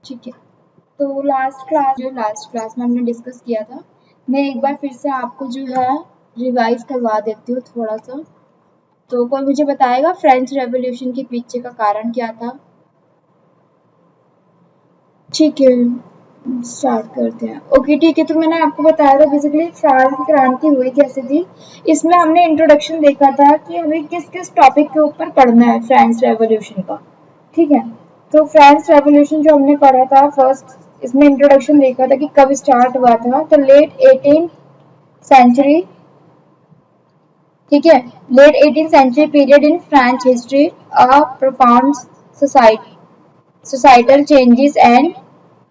ठीक है, तो लास्ट क्लास में हमने डिस्कस किया था। मैं एक बार फिर से आपको जो है रिवाइज करवा देती हूँ थोड़ा सा। तो कोई मुझे बताएगा फ्रेंच रेवोल्यूशन के पीछे का कारण क्या था? ठीक है, स्टार्ट करते हैं। ओके ठीक है, तो मैंने आपको बताया था बेसिकली फ्रांस की क्रांति हुई कैसे थी। इसमें हमने इंट्रोडक्शन देखा था कि हमें किस किस टॉपिक के ऊपर पढ़ना है फ्रेंच रेवोल्यूशन का। ठीक है, तो फ्रेंच रेवोल्यूशन जो हमने पढ़ा था फर्स्ट, इसमें इंट्रोडक्शन देखा था कि कब स्टार्ट हुआ था। तो लेट 18th सेंचुरी, ठीक है, late 18th century period in French history, a profound societal changes and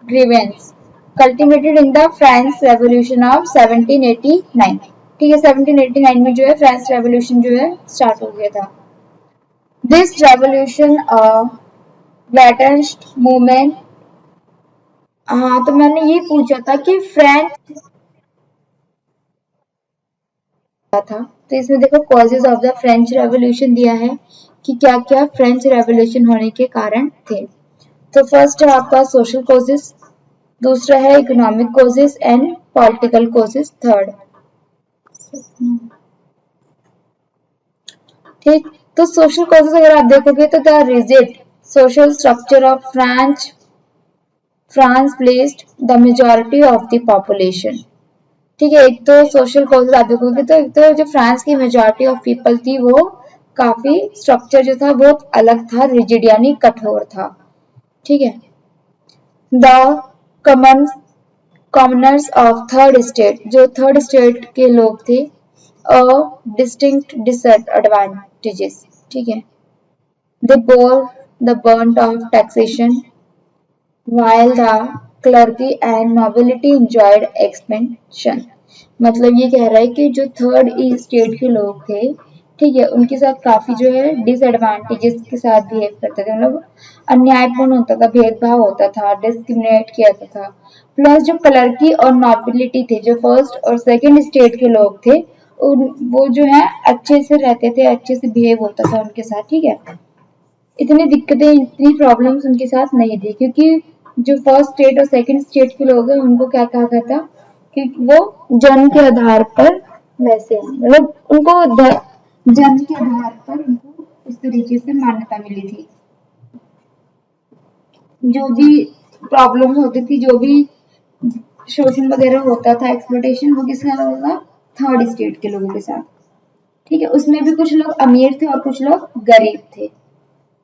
grievance cultivated in the French Revolution of 1789। ठीक है, 1789 में जो है फ्रेंच रेवोल्यूशन जो है स्टार्ट हो गया था। This revolution greatest movement. हाँ, तो मैंने ये पूछा था कि फ्रेंच था, तो इसमें देखो causes of the French revolution दिया है कि क्या क्या फ्रेंच रेवोल्यूशन होने के कारण थे। तो फर्स्ट है आपका सोशल कॉजेज, दूसरा है economic causes and political causes third. ठीक, तो सोशल कॉजेज अगर आप देखोगे तो the rigid social structure of France placed the majority of the population. ठीक है, एक तो सोशल कॉजेज आप देखोगे तो एक तो जो फ्रांस की मेजॉरिटी ऑफ पीपल थी वो काफी स्ट्रक्चर जो था बहुत अलग था, रिजिड यानी कठोर था। ठीक है, the common commoners of third state, जो थर्ड स्टेट के लोग थे, अ डिस्टिंक्ट डिसएडवांटेजेस। ठीक है, दे bore the burnt of taxation while the clergy and nobility enjoyed expansion। मतलब ये कह रहा है कि जो थर्ड स्टेट के लोग थे, ठीक है, उनके साथ काफी जो है डिसएडवांटेजेस के साथ बिहेव करते थे, मतलब अन्यायपूर्ण होता था, भेदभाव होता था, डिस्क्रिमिनेट किया जाता था। प्लस जो क्लर्की और नॉबिलिटी थे, जो फर्स्ट और सेकंड स्टेट के लोग थे, वो जो है अच्छे से रहते थे, अच्छे से बिहेव होता था उनके साथ। ठीक है, इतनी दिक्कतें, इतनी प्रॉब्लम्स उनके साथ नहीं थी, क्योंकि जो फर्स्ट स्टेट और सेकंड स्टेट के लोग हैं उनको क्या कहा गया था कि वो जन्म के आधार पर वैसे हैं, मतलब उनको जन्म के आधार पर उनको उस तरीके से मान्यता मिली थी। जो भी प्रॉब्लम होती थी, जो भी शोषण वगैरह होता था, एक्सप्लॉयटेशन, वो किसके साथ होता था? थर्ड स्टेट के लोगों के साथ। ठीक है, उसमें भी कुछ लोग अमीर थे और कुछ लोग गरीब थे।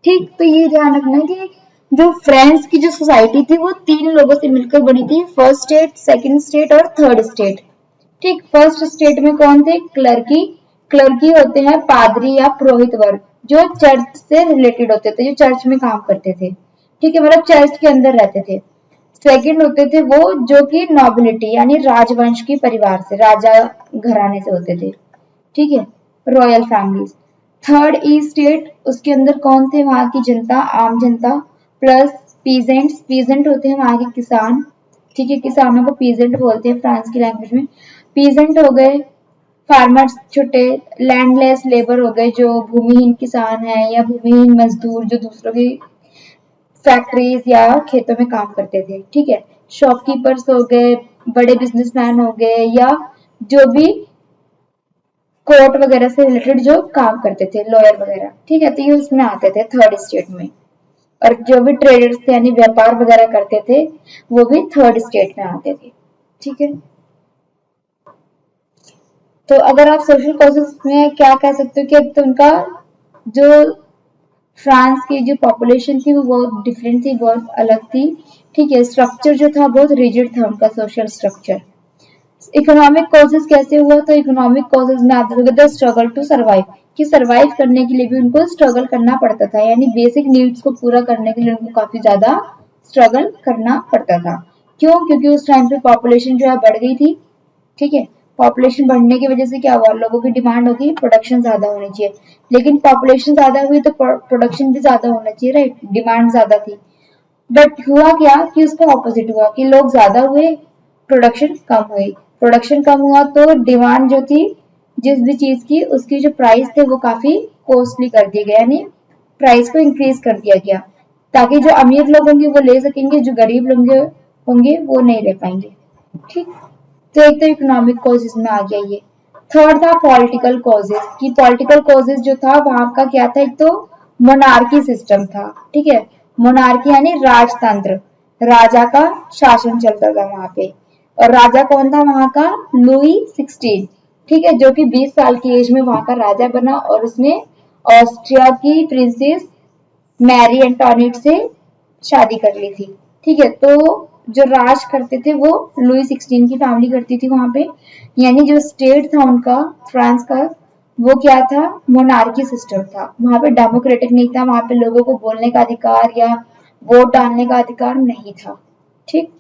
ठीक, तो ये ध्यान रखना कि जो फ्रांस की जो सोसाइटी थी वो तीन लोगों से मिलकर बनी थी, फर्स्ट स्टेट, सेकंड स्टेट और थर्ड स्टेट। ठीक, फर्स्ट स्टेट में कौन थे? क्लर्की। क्लर्की होते हैं पादरी या पुरोहित वर्ग, जो चर्च से रिलेटेड होते थे, जो चर्च में काम करते थे। ठीक है, मतलब चर्च के अंदर रहते थे। सेकंड होते थे वो जो कि नॉबिलिटी यानी राजवंश के परिवार से, राजा घराने से होते थे। ठीक है, रॉयल फैमिलीज। थर्ड ई स्टेट, उसके अंदर कौन थे? वहां की जनता, आम जनता। प्लस पीजेंट्स, पीजेंट होते हैं वहां के किसान। ठीक है, किसानों को पीजेंट बोलते हैं फ्रांस की लैंग्वेज में। पीजेंट हो गए फार्मर्स, छोटे लैंडलेस लेबर हो गए, जो भूमिहीन किसान है या भूमिहीन मजदूर जो दूसरों की फैक्ट्रीज या खेतों में काम करते थे। ठीक है, शॉपकीपर्स हो गए, बड़े बिजनेसमैन हो गए, या जो भी कोर्ट वगैरह से रिलेटेड जो काम करते थे, लॉयर वगैरह। ठीक है, तो ये उसमें आते थे थर्ड स्टेट में। और जो भी ट्रेडर्स थे यानी व्यापार वगैरह करते थे, वो भी थर्ड स्टेट में आते थे। ठीक है, तो अगर आप सोशल कॉजेस में क्या कह सकते हो कि एक तो उनका जो फ्रांस की जो पॉपुलेशन थी वो बहुत डिफरेंट थी, बहुत अलग थी। ठीक है, स्ट्रक्चर जो था बहुत रिजिड था उनका सोशल स्ट्रक्चर। इकोनॉमिक कॉजेज कैसे हुआ? तो इकोनॉमिक कॉजेज में आप देखोगे द स्ट्रगल टू सर्वाइव, कि सर्वाइव करने के लिए भी उनको स्ट्रगल करना पड़ता था, यानी बेसिक नीड्स को पूरा करने के लिए उनको काफी ज्यादा स्ट्रगल करना पड़ता था। क्यों? क्योंकि उस टाइम पे पॉपुलेशन जो है बढ़ गई थी। ठीक है, पॉपुलेशन बढ़ने की वजह से क्या हुआ? लोगों की डिमांड होगी प्रोडक्शन ज्यादा होनी चाहिए, लेकिन पॉपुलेशन ज्यादा हुई तो प्रोडक्शन भी ज्यादा होना चाहिए, राइट? डिमांड ज्यादा थी। बट हुआ क्या कि उसका ऑपोजिट हुआ कि लोग ज्यादा हुए, प्रोडक्शन कम हुई। प्रोडक्शन कम हुआ तो डिमांड जो थी जिस भी चीज की, उसकी जो प्राइस थे वो काफी कॉस्टली कर दिए गए, यानी प्राइस को इंक्रीज कर दिया गया। ताकि जो अमीर लोग होंगे वो ले सकेंगे, जो गरीब लोग होंगे वो नहीं ले पाएंगे। ठीक, तो एक तो इकोनॉमिक कॉजेज में आ गया ये। थर्ड था पॉलिटिकल कॉजेज, कि पॉलिटिकल कॉजेज जो था वहां का क्या था, एक तो मोनार्की सिस्टम था। ठीक है, मोनार्की यानी राजतंत्र, राजा का शासन चलता था वहां पे। और राजा कौन था वहां का? लुई 16। ठीक है, जो कि 20 साल की एज में वहां का राजा बना, और उसने ऑस्ट्रिया की प्रिंसेस मैरी एंटोनेट से शादी कर ली थी। ठीक है, तो जो राज करते थे वो लुई 16 की फैमिली करती थी वहां पे। यानी जो स्टेट था उनका, फ्रांस का, वो क्या था? मोनार्की सिस्टम था। वहां पे डेमोक्रेटिक नहीं था, वहां पे लोगों को बोलने का अधिकार या वोट डालने का अधिकार नहीं था। ठीक,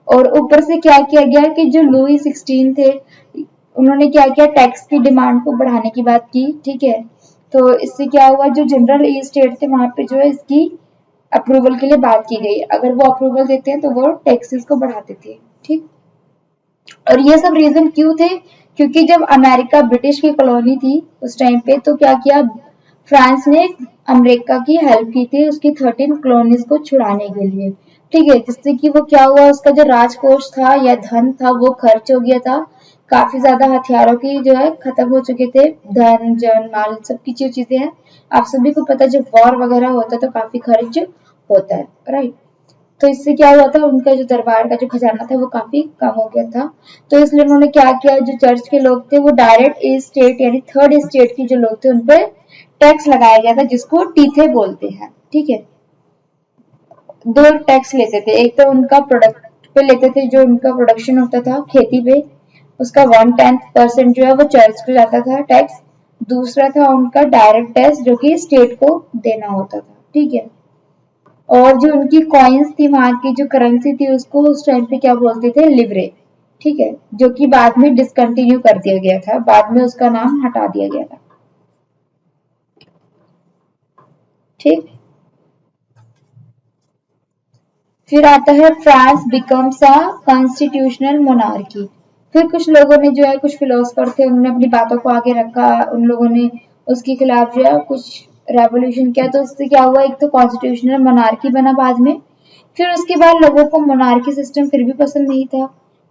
और ऊपर से क्या किया गया कि जो लुई 16 थे, उन्होंने क्या किया, टैक्स की डिमांड को बढ़ाने की बात की। ठीक है, तो इससे क्या हुआ, जो जनरल स्टेट थे वहां पे जो है इसकी अप्रूवल के लिए बात की गई। अगर वो अप्रूवल देते हैं तो वो टैक्सेस को बढ़ाते थे। ठीक, और ये सब रीजन क्यों थे? क्योंकि जब अमेरिका ब्रिटिश की कॉलोनी थी उस टाइम पे, तो क्या किया, फ्रांस ने अमेरिका की हेल्प की थी उसकी 13 कॉलोनीज को छुड़ाने के लिए। ठीक है, जिससे कि वो क्या हुआ, उसका जो राजकोष था या धन था वो खर्च हो गया था। काफी ज्यादा हथियारों की जो है खत्म हो चुके थे, धन जन माल सबकी जो चीजें हैं। आप सभी को पता है जब वॉर वगैरह होता है तो काफी खर्च होता है, राइट। तो इससे क्या हुआ था, उनका जो दरबार का जो खजाना था वो काफी कम हो गया था। तो इसलिए उन्होंने क्या किया, जो चर्च के लोग थे वो डायरेक्ट स्टेट यानी थर्ड स्टेट के जो लोग थे उन पर टैक्स लगाया गया था, जिसको टीथे बोलते हैं। ठीक है, दो टैक्स लेते थे, एक तो उनका प्रोडक्ट पे लेते थे, जो उनका प्रोडक्शन होता था खेती पे, उसका 1/10% जो है वो चर्च को जाता था टैक्स। दूसरा था उनका डायरेक्ट टैक्स जो कि स्टेट को देना होता था। ठीक है, और जो उनकी कॉइन्स थी, वहां की जो करेंसी थी, उसको उस टाइम पे क्या बोलते थे? लिवरे। ठीक है, जो कि बाद में डिसकंटिन्यू कर दिया गया था, बाद में उसका नाम हटा दिया गया था। ठीक, फिर आता है France becomes a constitutional monarchy. फिर कुछ लोगों ने जो है, कुछ फिलोसफर थे, उन्होंने अपनी बातों को आगे रखा, उन लोगों ने उसके खिलाफ जो है कुछ रेवोल्यूशन किया। तो उससे क्या हुआ, एक तो कॉन्स्टिट्यूशनल मोनार्की बना बाद में। फिर उसके बाद लोगों को मोनार्की सिस्टम फिर भी पसंद नहीं था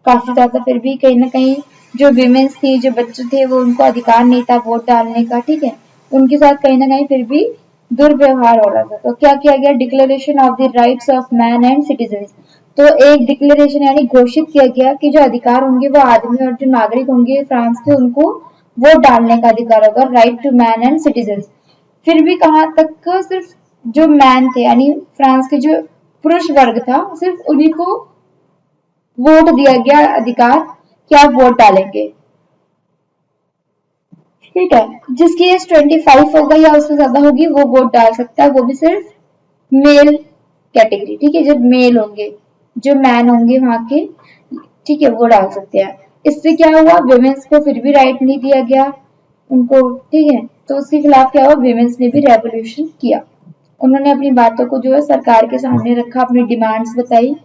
काफी ज्यादा, फिर भी कहीं ना कहीं जो विमेन्स थी, जो बच्चे थे, वो उनको अधिकार नहीं था वोट डालने का। ठीक है, उनके साथ कहीं ना कहीं फिर भी दुर्व्यवहार हो रहा था। तो क्या किया गया, declaration of the rights of man and citizen. तो एक डिक्लेरेशन यानी घोषित किया गया कि जो अधिकार होंगे वो आदमी और जो नागरिक होंगे फ्रांस के, उनको वोट डालने का अधिकार होगा, right to man and citizen. फिर भी कहाँ तक, सिर्फ जो मैन थे यानी फ्रांस के जो पुरुष वर्ग था, सिर्फ उन्हीं को वोट दिया गया अधिकार कि आप वोट डालेंगे। ठीक है, जिसकी एज 25 होगा या उससे ज्यादा होगी वो वोट डाल सकता है, वो भी सिर्फ मेल कैटेगरी। ठीक है, जब मेल होंगे, जो मैन होंगे वहां के, ठीक है, वो डाल सकते हैं। इससे क्या हुआ, विमेन्स को फिर भी राइट नहीं दिया गया उनको। ठीक है, तो उसके खिलाफ क्या हुआ, विमेन्स ने भी रेवोल्यूशन किया। उन्होंने अपनी बातों को जो है सरकार के सामने रखा, अपनी डिमांड्स बताई।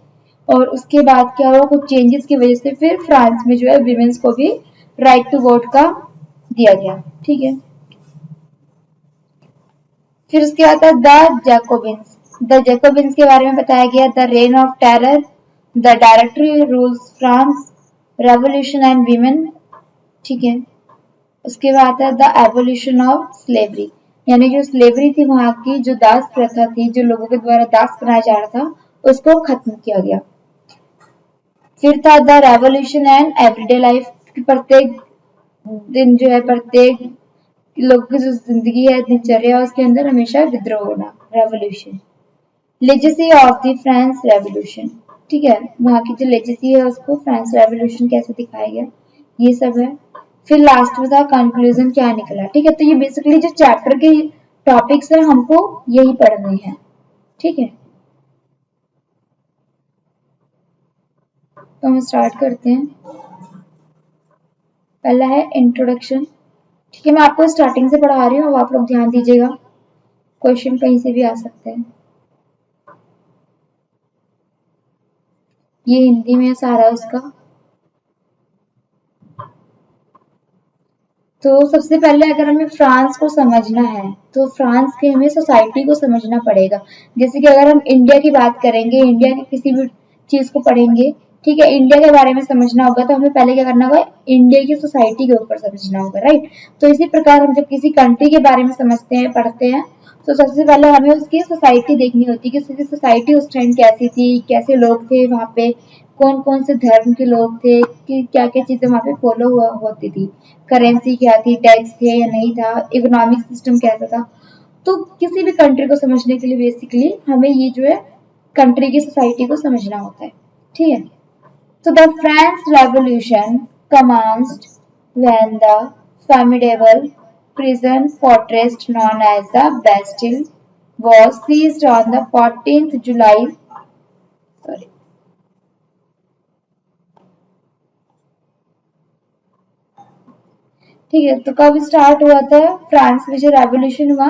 और उसके बाद क्या हुआ, कुछ चेंजेस की वजह से फिर फ्रांस में जो है विमेन्स को भी राइट टू वोट का दिया गया। ठीक है, फिर उसके बाद है द जैकोबिन्स। द जैकोबिन्स के बारे में बताया गया, the rain of terror, the directory rules France, revolution and women. ठीक है, उसके बाद है द एवोल्यूशन ऑफ स्लेवरी, यानी जो स्लेवरी थी वहां की, जो दास प्रथा थी, जो लोगों के द्वारा दास बनाया जा रहा था, उसको खत्म किया गया। फिर था the revolution and everyday life, प्रत्येक दिन जो है, प्रत्येक लोग की जो जिंदगी है, दिनचर्या है, उसके अंदर हमेशा विद्रोह होना, revolution. Legacy of the France revolution. ठीक है, वहां की जो लेजेसी है उसको फ्रांस रेवोल्यूशन कैसे दिखाया गया, ये सब है। फिर लास्ट में था कंक्लूजन क्या निकला। ठीक है, तो ये बेसिकली जो चैप्टर के टॉपिक्स है हमको यही पढ़ने हैं। ठीक है, तो हम स्टार्ट करते हैं। पहला है इंट्रोडक्शन। ठीक है, मैं आपको स्टार्टिंग से पढ़ा रही हूँ, अब आप लोग ध्यान दीजिएगा, क्वेश्चन कहीं से भी आ सकते हैं। ये हिंदी में सारा उसका। तो सबसे पहले अगर हमें फ्रांस को समझना है तो फ्रांस के हमें सोसाइटी को समझना पड़ेगा। जैसे कि अगर हम इंडिया की बात करेंगे, इंडिया की किसी भी चीज को पढ़ेंगे, ठीक है, इंडिया के बारे में समझना होगा तो हमें पहले क्या करना होगा, इंडिया की सोसाइटी के ऊपर समझना होगा, राइट। तो इसी प्रकार हम जब किसी कंट्री के बारे में समझते हैं, पढ़ते हैं, तो सबसे पहले हमें उसकी सोसाइटी देखनी होती है कि उसकी सोसाइटी उस टाइम कैसी थी, कैसे लोग थे वहाँ पे, कौन कौन से धर्म के लोग थे, कि क्या क्या चीजें वहाँ पे फॉलो हुआ होती थी, करेंसी क्या थी, टैक्स थे या नहीं था, इकोनॉमिक सिस्टम कैसा था। तो किसी भी कंट्री को समझने के लिए बेसिकली हमें ये जो है कंट्री की सोसाइटी को समझना होता है, ठीक है। So the French Revolution commenced when the formidable prison fortress known as the Bastille was seized on the 14th July. Sorry. ठीक है, तो कब स्टार्ट हुआ था फ्रांस में जो रेवोल्यूशन हुआ,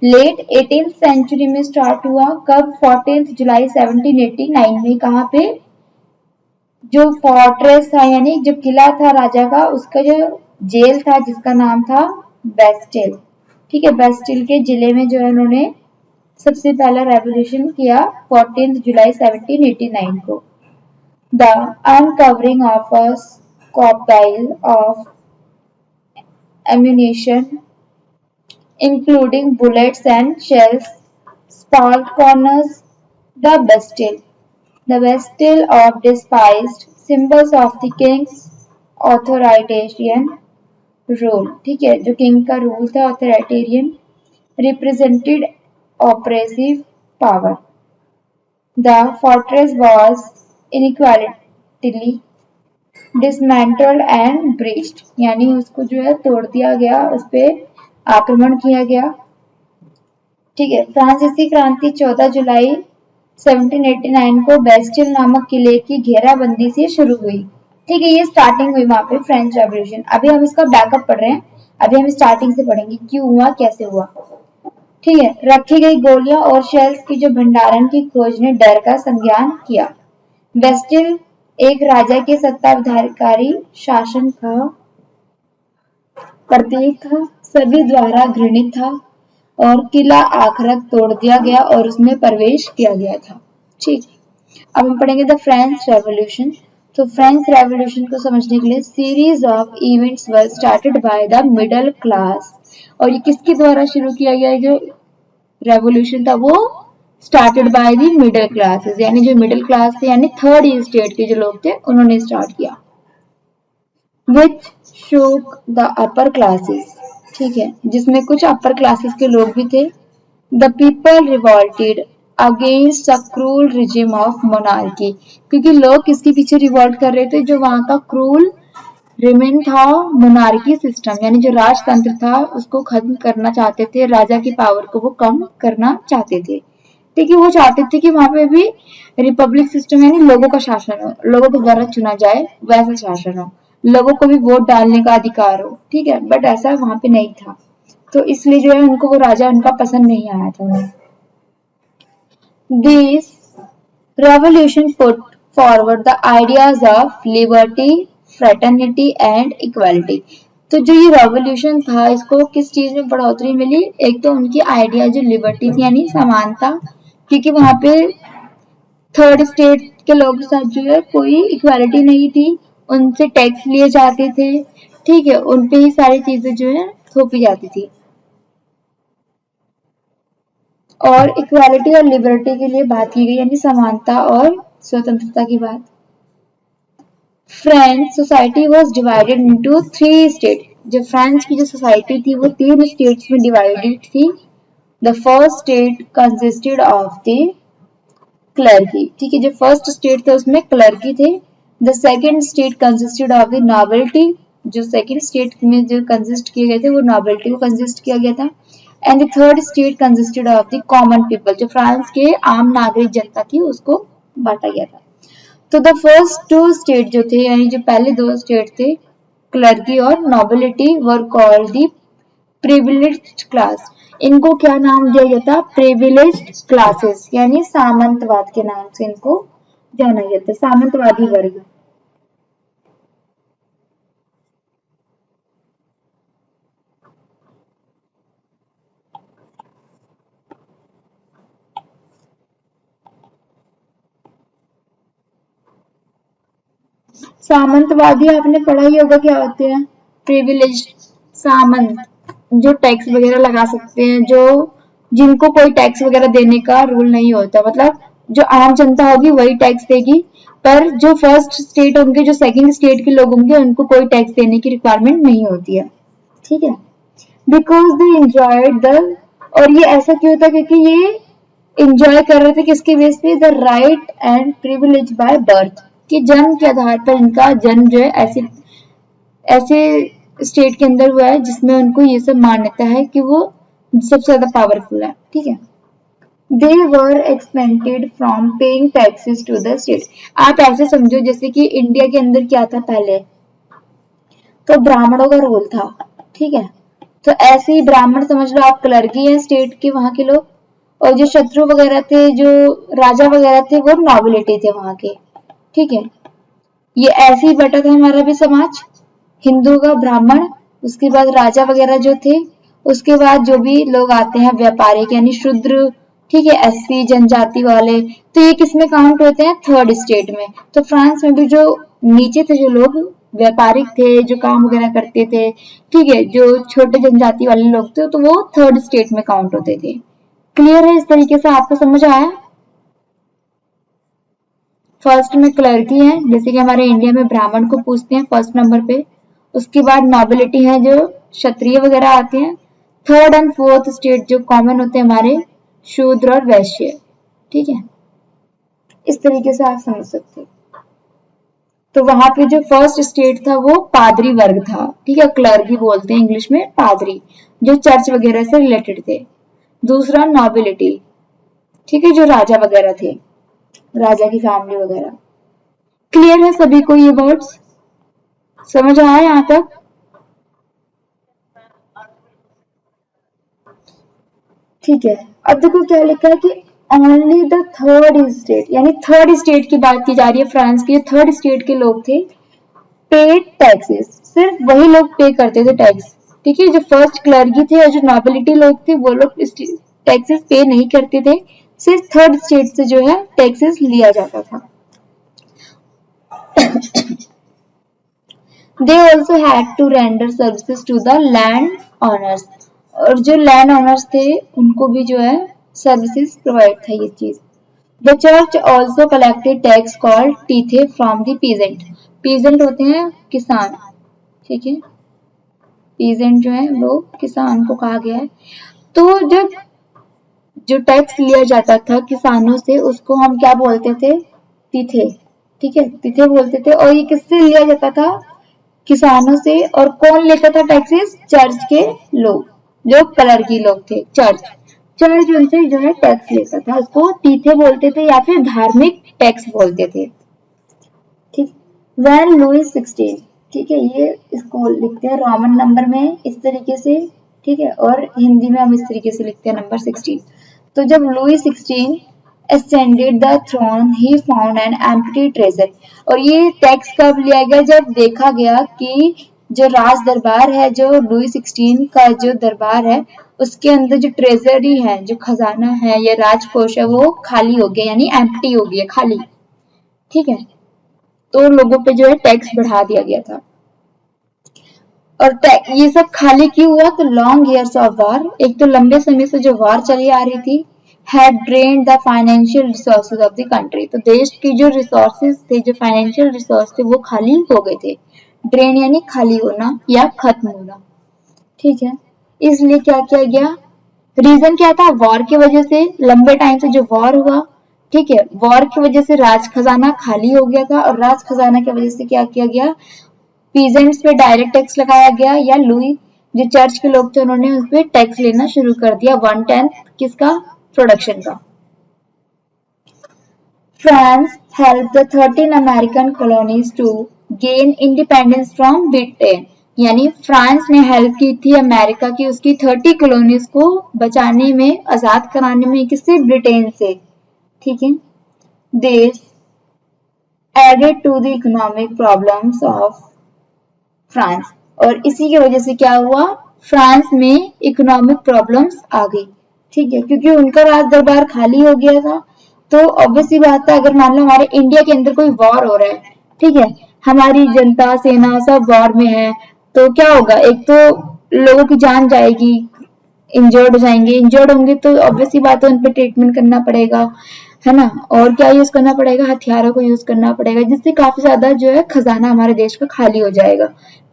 लेट 18th सेंचुरी में स्टार्ट हुआ। कब? 14th जुलाई 1789 में। कहाँ पे? जो फोर्ट्रेस था यानी जो किला था राजा का, उसका जो जेल था जिसका नाम था बेस्टिल, ठीक है, बेस्टिल के जिले में जो है उन्होंने सबसे पहला रेवोल्यूशन किया 14 जुलाई 1789 को। The uncovering of a stockpile of ammunition including bullets and shells sparked corners the Bastille. The Bastille of despised symbols of the king's authoritarian rule, ठीक है, जो किंग का रूल था authoritarian, represented oppressive power. The fortress was inequalitily dismantled and breached, यानी उसको जो है तोड़ दिया गया, उस पर आक्रमण किया गया, ठीक है। फ्रांसीसी क्रांति 14 जुलाई 1789 को बेस्टिल नामक किले की घेराबंदी से शुरू हुई, ठीक है, ये स्टार्टिंग हुई वहां पे फ्रेंच रेवोल्यूशन। अभी हम इसका बैकअप पढ़ रहे हैं, अभी हम स्टार्टिंग से पढ़ेंगे क्यों हुआ, कैसे हुआ, ठीक है। रखी गई गोलियां और शेल्स की जो भंडारण की खोज ने डर का संज्ञान किया। बेस्टिल एक राजा के सत्ताधारी शासन का प्रतीक था, सभी द्वारा घृणित था, और किला आखरक तोड़ दिया गया और उसमें प्रवेश किया गया था, ठीक। अब हम पढ़ेंगे द फ्रेंच रेवोल्यूशन। तो फ्रेंच रेवोल्यूशन को समझने के लिए series of events were started by the middle class, और ये किसके द्वारा शुरू किया गया, जो रेवोल्यूशन था वो started by the middle classes, यानी जो मिडिल क्लास थे यानी थर्ड स्टेट के जो लोग थे उन्होंने स्टार्ट किया। विच शोक द अपर क्लासेस, ठीक है, जिसमें कुछ अपर क्लासेस के लोग भी थे। The people revolted against the cruel regime of monarchy, क्योंकि लोग किसके पीछे रिवॉल्ट कर रहे थे, जो वहां का क्रूल रिमेन था, मोनार्की सिस्टम यानी जो राजतंत्र था उसको खत्म करना चाहते थे, राजा की पावर को वो कम करना चाहते थे, ठीक है। वो चाहते थे कि वहां पे भी रिपब्लिक सिस्टम यानी लोगों का शासन हो, लोगों के द्वारा चुना जाए वैसा शासन हो, लोगों को भी वोट डालने का अधिकार हो, ठीक है, बट ऐसा वहां पे नहीं था, तो इसलिए जो है उनको वो राजा उनका पसंद नहीं आया था उन्हें। This revolution put forward the ideas of liberty, fraternity and equality. तो जो ये रेवोल्यूशन था इसको किस चीज में बढ़ोतरी मिली, एक तो उनकी आइडिया जो लिबर्टी थी यानी समानता, क्योंकि वहां पे थर्ड स्टेट के लोगों के साथ जो है कोई इक्वालिटी नहीं थी, उनसे टैक्स लिए जाते थे, ठीक है, उनपे ही सारी चीजें जो है थोपी जाती थी। और इक्वालिटी और लिबर्टी के लिए बात की गई यानी समानता और स्वतंत्रता की बात। French society was divided into 3 state, जो फ्रांस की जो सोसाइटी थी वो 3 स्टेट्स में डिवाइडेड थी। The first state consisted of the clergy, ठीक है, जो फर्स्ट स्टेट था उसमें क्लर्की थे। The second state consisted of the nobility, जो सेकंड स्टेट में जो कंसिस्ट किए गए थे वो नोबिलिटी को कंसिस्ट किया गया था। And the third state consisted of the common people, जो फ्रांस के आम नागरिक जनता थी उसको बांटा गया था। तो द फर्स्ट टू स्टेट जो थे यानी जो पहले दो स्टेट थे क्लर्की और nobility were called the privileged class, इनको क्या नाम दिया गया था, प्रिविलेज्ड क्लासेस, यानी सामंतवाद के नाम से इनको जाना गया था, सामंतवादी वर्ग। सामंतवादी आपने पढ़ा ही होगा क्या होते हैं। प्रिविलेज सामंत जो टैक्स वगैरह लगा सकते हैं, जो जिनको कोई टैक्स वगैरह देने का रूल नहीं होता, मतलब जो आम जनता होगी वही टैक्स देगी, पर जो फर्स्ट स्टेट होंगे, जो सेकंड स्टेट के लोग होंगे, उनको कोई टैक्स देने की रिक्वायरमेंट नहीं होती है। ठीक है, बिकॉज दे एंजॉयड द, और ये ऐसा क्यों था, क्योंकि ये एंजॉय कर रहे थे किसके बेस पे, the right and privilege by birth, कि जन्म के आधार पर इनका जन्म जो है ऐसे ऐसे स्टेट के अंदर हुआ है जिसमें उनको ये सब मान्यता है कि वो सबसे ज्यादा पावरफुल है। ठीक है, they were exempted from paying taxes to the state. आप ऐसे समझो जैसे कि इंडिया के अंदर क्या था पहले, तो ब्राह्मणों का रोल था। ठीक है, तो ऐसे ही ब्राह्मण समझ लो आप क्लर्की है स्टेट के वहां के लोग, और जो शत्रु वगैरह थे, जो राजा वगैरह थे, वो नॉबिलिटी थे वहां के। ठीक है, ये ऐसे ही बटा था हमारा भी समाज, हिंदू का ब्राह्मण, उसके बाद राजा वगैरह जो थे, उसके बाद जो भी लोग आते हैं व्यापारिक यानी शूद्र। ठीक है, एससी जनजाति वाले, तो ये किसमें काउंट होते हैं, थर्ड स्टेट में। तो फ्रांस में भी जो नीचे थे, जो लोग व्यापारिक थे, जो काम वगैरह करते थे, ठीक है, जो छोटे जनजाति वाले लोग थे, तो वो थर्ड स्टेट में काउंट होते थे। क्लियर है, इस तरीके से आपको समझ आया। फर्स्ट में क्लर्की है, जैसे कि हमारे इंडिया में ब्राह्मण को पूछते हैं फर्स्ट नंबर पे। उसके बाद नॉबिलिटी है, जो क्षत्रिय वगैरह आते हैं। थर्ड एंड फोर्थ स्टेट जो कॉमन होते हैं हमारे, शूद्र और वैश्य। ठीक है, इस तरीके से आप समझ सकते हो। तो वहां पे जो फर्स्ट स्टेट था वो पादरी वर्ग था। ठीक है, क्लर्की बोलते हैं इंग्लिश में, पादरी, जो चर्च वगैरह से रिलेटेड थे। दूसरा नॉबिलिटी, ठीक है, जो राजा वगैरह थे, राजा की फैमिली वगैरह। क्लियर है सभी को ये वर्ड्स, समझ आया यहाँ तक। ठीक है, अब देखो क्या लिखा है कि ओनली द थर्ड स्टेट, यानी थर्ड स्टेट की बात की जा रही है, फ्रांस के थर्ड स्टेट के लोग थे, पेड टैक्सेस, सिर्फ वही लोग पे करते थे टैक्स। ठीक है, जो फर्स्ट क्लर्की थे और जो नॉबिलिटी लोग थे वो लोग टैक्सेस पे नहीं करते थे, सिर्फ थर्ड स्टेट से जो है टैक्सेस लिया जाता था। They also had to render services to the land owners, और जो लैंड ओनर्स थे उनको भी जो है सर्विसेज प्रोवाइड था ये चीज। The church also collected tax called tithe from the peasant. Peasant होते हैं किसान। ठीक है, पीजेंट जो है वो किसान को कहा गया है। तो जब जो टैक्स लिया जाता था किसानों से, उसको हम क्या बोलते थे, तिथे। ठीक है, तिथे बोलते थे। और ये किससे लिया जाता था, किसानों से। और कौन लेता था टैक्सेस, चर्च के लोग, जो क्लर्की लोग थे, चर्च चर्च उनसे जो है टैक्स लेता था, उसको तीथे बोलते थे या फिर धार्मिक टैक्स बोलते थे। ठीक, वैन लुइस 16, ठीक है, ये इसको लिखते हैं रोमन नंबर में इस तरीके से। ठीक है, और हिंदी में हम इस तरीके से लिखते हैं नंबर 16। तो जब Louis 16 ascended the throne, he found an empty treasure। और ये टैक्स कब लिया गया, जब देखा गया कि जो राज दरबार है, जो लुई 16 का जो दरबार है, उसके अंदर जो ट्रेजरी है, जो खजाना है या राजकोष है, वो खाली हो गया, यानी एम्प्टी हो गया, खाली। ठीक है, तो लोगों पे जो है टैक्स बढ़ा दिया गया था। और ये सब खाली क्यों हुआ, तो लॉन्ग ईयर्स ऑफ वॉर, एक तो लंबे समय से जो वॉर चली आ रही थी, had drained the financial resources of the country। तो देश की जो रिसोर्सेज थे, जो फाइनेंशियल रिसोर्स थे, वो खाली हो गए थे। ड्रेन यानी खाली होना या खत्म होना। ठीक है, इसलिए क्या किया गया, रीजन क्या था, वॉर की वजह से, लंबे टाइम से जो वॉर हुआ। ठीक है, वॉर की वजह से राज खजाना खाली हो गया था, और राज खजाना की वजह से क्या किया गया, पीजेंट्स पे डायरेक्ट टैक्स लगाया गया, या लुई जो चर्च के लोग थे उन्होंने उस पर टैक्स लेना शुरू कर दिया, 1/10 किसका, प्रोडक्शन का। France helped the 13 American colonies to gain independence from Britain। यानी फ्रांस ने हेल्प की थी अमेरिका की उसकी 30 कॉलोनीज को बचाने में, आजाद कराने में, किससे, ब्रिटेन से। ठीक है, this added to the economic problems of France. और इसी की वजह से क्या हुआ, फ्रांस में इकोनॉमिक प्रॉब्लम्स आ गई। ठीक है, क्योंकि उनका राज दरबार खाली हो गया था। तो ऑब्वियसली बात है, अगर मान लो हमारे इंडिया के अंदर कोई वॉर हो रहा है, ठीक है, हमारी जनता सेना सब वॉर में है, तो क्या होगा, एक तो लोगों की जान जाएगी, इंजर्ड हो जाएंगे, इंजर्ड होंगे तो ऑब्वियसली बात है उन पर ट्रीटमेंट करना पड़ेगा, है ना। और क्या यूज करना पड़ेगा, हथियारों को यूज करना पड़ेगा, जिससे काफी ज्यादा जो है खजाना हमारे देश का खाली हो जाएगा।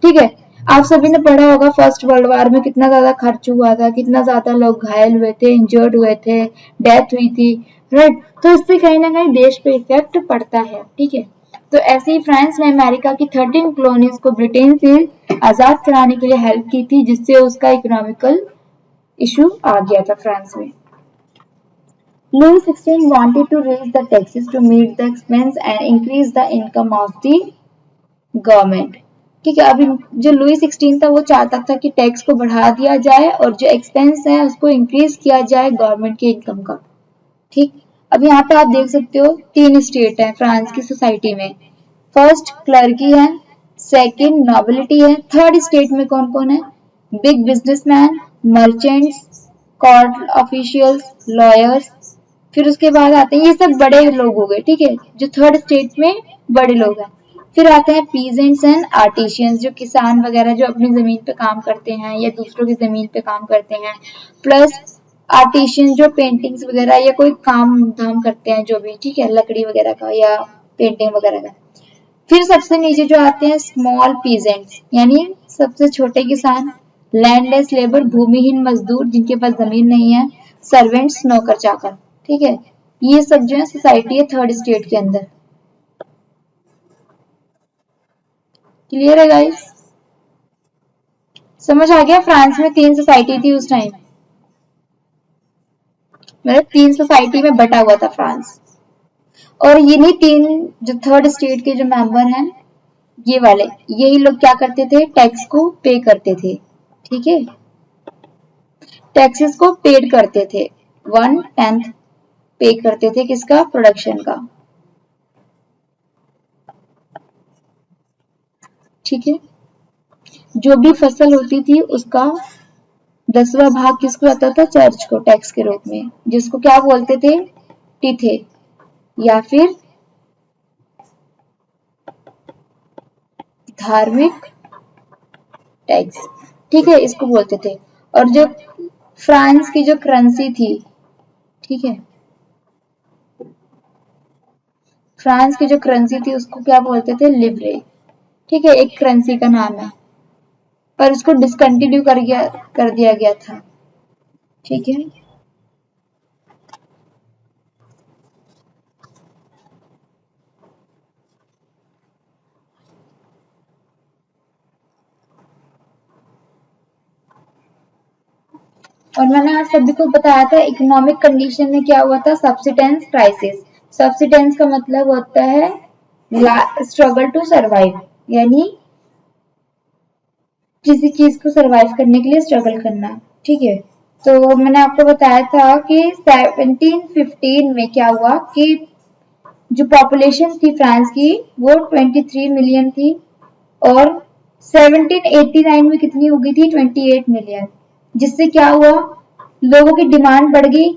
ठीक है, आप सभी ने पढ़ा होगा फर्स्ट वर्ल्ड वॉर में कितना ज्यादा खर्च हुआ था, कितना ज्यादा लोग घायल हुए थे, इंजर्ड हुए थे, डेथ हुई थी, राइट। तो इससे कहीं ना कहीं देश पे इफेक्ट पड़ता है। ठीक है, तो ऐसे ही फ्रांस ने अमेरिका की 13 कॉलोनीज को ब्रिटेन से आजाद कराने के लिए हेल्प की थी, जिससे उसका इकोनॉमिकल इशू आ गया था फ्रांस में। Louis XVI wanted to raise the taxes to meet the expense and increase the income of the government. ठीक है, अभी जो लुई 16 था वो चाहता था कि टैक्स को बढ़ा दिया जाए और जो एक्सपेंस है उसको इंक्रीज किया जाए गवर्नमेंट की इनकम का। ठीक, अब यहाँ पे आप देख सकते हो 3 स्टेट है फ्रांस की सोसाइटी में। फर्स्ट क्लर्की है, सेकंड नोबिलिटी है, थर्ड स्टेट में कौन कौन है, big businessman, merchants, court officials, lawyers. फिर उसके बाद आते हैं, ये सब बड़े लोग हो गए, ठीक है, जो थर्ड स्टेट में बड़े लोग हैं। फिर आते हैं पीजेंट्स एंड आर्टिशियंस, जो किसान वगैरह जो अपनी जमीन पे काम करते हैं या दूसरों की जमीन पे काम करते हैं, प्लस आर्टिशियन जो पेंटिंग्स वगैरह या कोई काम धाम करते हैं जो भी, ठीक है, लकड़ी वगैरह का या पेंटिंग वगैरह का। फिर सबसे नीचे जो आते हैं स्मॉल पीजेंट्स, यानी सबसे छोटे किसान, लैंडलेस लेबर, भूमिहीन मजदूर जिनके पास जमीन नहीं है, सर्वेंट्स, नौकर चाकर। ठीक है, ये सब जो है सोसाइटी है थर्ड स्टेट के अंदर। क्लियर है गाइस, समझ आ गया। फ्रांस में 3 सोसाइटी थी उस टाइम, मतलब 3 सोसाइटी में बटा हुआ था फ्रांस। और ये नहीं 3 जो थर्ड स्टेट के जो मेंबर हैं, ये वाले, यही लोग क्या करते थे, टैक्स को पे करते थे। ठीक है, टैक्सेस को पेड करते थे, 1/10 पे करते थे किसका, प्रोडक्शन का। ठीक है, जो भी फसल होती थी उसका 10वां भाग किसको आता था, चर्च को, टैक्स के रूप में, जिसको क्या बोलते थे, टीथे या फिर धार्मिक टैक्स। ठीक है, इसको बोलते थे। और जो फ्रांस की जो करेंसी थी, ठीक है, फ्रांस की जो करेंसी थी उसको क्या बोलते थे, लिब्रे। ठीक है, एक करेंसी का नाम है, पर उसको डिसकंटिन्यू कर दिया गया था। ठीक है, और मैंने आज सभी को बताया था इकोनॉमिक कंडीशन में क्या हुआ था, सब्सिडेंस क्राइसिस। सब्सिडेंस का मतलब होता है स्ट्रगल टू सरवाइव, यानी किसी चीज को सरवाइव करने के लिए स्ट्रगल करना। ठीक है, तो मैंने आपको बताया था कि 1715 में क्या हुआ कि जो पॉपुलेशन थी फ्रांस की वो 23 मिलियन थी, और 1789 में कितनी हो गई थी, 28 मिलियन। जिससे क्या हुआ, लोगों की डिमांड बढ़ गई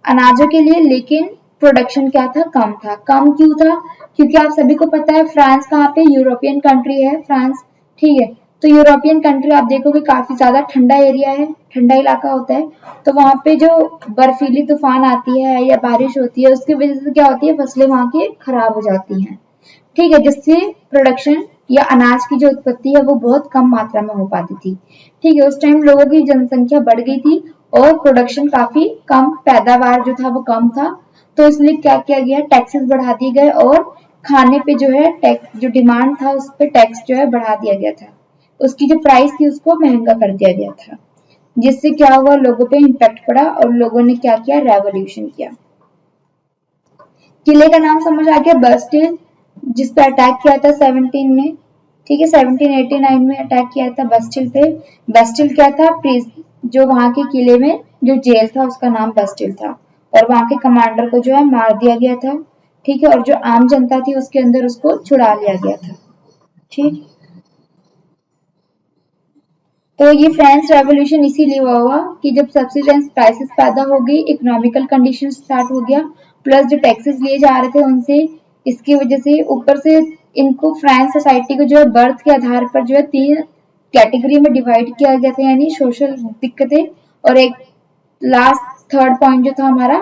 अनाजों के लिए, लेकिन प्रोडक्शन क्या था, कम था। कम क्यों था, क्योंकि आप सभी को पता है फ्रांस कहाँ पे, यूरोपियन कंट्री है फ्रांस। ठीक है, तो यूरोपियन कंट्री आप देखोगे काफी ज्यादा ठंडा एरिया है, ठंडा इलाका होता है, तो वहां पे जो बर्फीली तूफान आती है या बारिश होती है उसकी वजह से क्या होती है, फसलें वहां की खराब हो जाती हैं। ठीक है, जिससे प्रोडक्शन या अनाज की जो उत्पत्ति है वो बहुत कम मात्रा में हो पाती थी। ठीक है, उस टाइम लोगों की जनसंख्या बढ़ गई थी और प्रोडक्शन काफी कम, पैदावार जो था वो कम था, तो इसलिए क्या किया गया, टैक्सेस बढ़ा दिए गए और खाने पे जो है टैक्स, जो डिमांड था उस पर टैक्स जो है बढ़ा दिया गया था, उसकी जो प्राइस थी उसको महंगा कर दिया गया था, जिससे क्या हुआ, लोगों पे इम्पैक्ट पड़ा और लोगों ने क्या किया, रेवोल्यूशन किया। किले का नाम समझ आ गया, बस्टिल, जिस पे अटैक किया था 17 में। ठीक है, 1789 में अटैक किया था बस्टिल पे। बस्टिल क्या था, जो वहां के किले में जो जेल था उसका नाम बस्टिल था, और वहां के कमांडर को जो है मार दिया गया था। ठीक है, और जो आम जनता थी उसके अंदर उसको छुड़ा लिया गया था। ठीक, तो ये फ्रेंच रेवोल्यूशन इसीलिए हुआ कि जब सब्सिडेंस क्राइसिस पैदा हो गई, इकोनॉमिकल कंडीशन स्टार्ट हो गया, प्लस जो टैक्सेस लिए जा रहे थे उनसे, इसकी वजह से ऊपर से इनको फ्रेंच सोसाइटी को जो है बर्थ के आधार पर जो है 3 कैटेगरी में डिवाइड किया गया था, यानी सोशल दिक्कतें, और एक लास्ट थर्ड पॉइंट जो था हमारा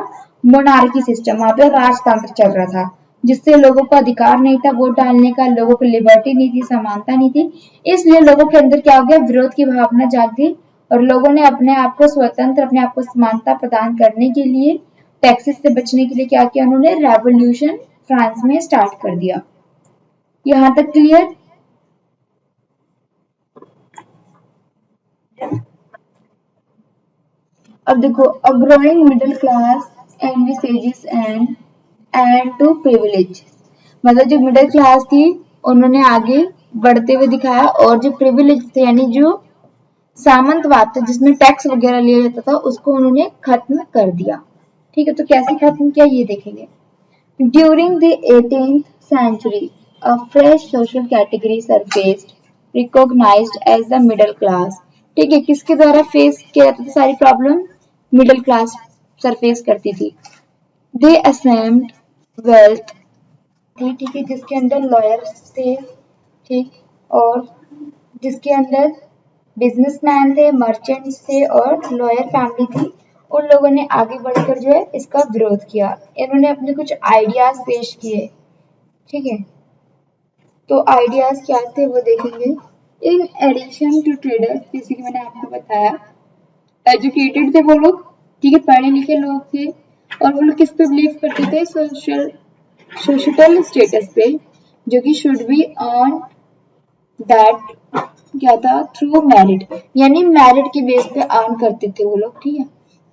मोनार्की सिस्टम, वहां पे राजतंत्र चल रहा था जिससे लोगों को अधिकार नहीं था वोट डालने का, लोगों को लिबर्टी नहीं थी, समानता नहीं थी। इसलिए लोगों के अंदर क्या हो गया, विरोध की भावना जाग गई और लोगों ने अपने आप को स्वतंत्र, अपने आप को समानता प्रदान करने के लिए, टैक्सेस से बचने के लिए क्या किया, उन्होंने रेवोल्यूशन फ्रांस में स्टार्ट कर दिया। यहाँ तक क्लियर? अब देखो, a growing middle class envisages end to privilege, मतलब जो मिडिल क्लास थी उन्होंने आगे बढ़ते हुए दिखाया, और जो प्रिविलेज थे यानी जो सामंतवाद था जिसमें टैक्स वगैरह लिया जाता था उसको उन्होंने खत्म कर दिया। ठीक है, तो कैसे खत्म किया ये देखेंगे। During the 18th century, a fresh social category surfaced, recognized as the middle class। ठीक है, किसके द्वारा फेस किया जाता था सारी प्रॉब्लम? मिडिल क्लास सरफेस करती थी। दे असेम्ड वेल्थ थी, ठीक है, जिसके अंदर लॉयर्स थे, ठीक, और जिसके अंदर बिजनेसमैन थे, मर्चेंट्स थे और लॉयर फैमिली थी। उन लोगों ने आगे बढ़कर जो है इसका विरोध किया, इन्होंने अपने कुछ आइडियाज पेश किए। ठीक है, तो आइडियाज क्या थे वो देखेंगे। इन एडिशन टू ट्रेडर्स, जैसे कि मैंने आपको बताया, एजुकेटेड थे वो लोग, ठीक है, पढ़े लिखे लोग थे, और वो लोग किस पे बिलीव करते थे? सोशल स्टेटस पे, जो कि शुड बी ऑन दैट क्या था, थ्रू मैरिट, यानी मैरिट के बेस पे अर्न करते थे वो लोग। ठीक है,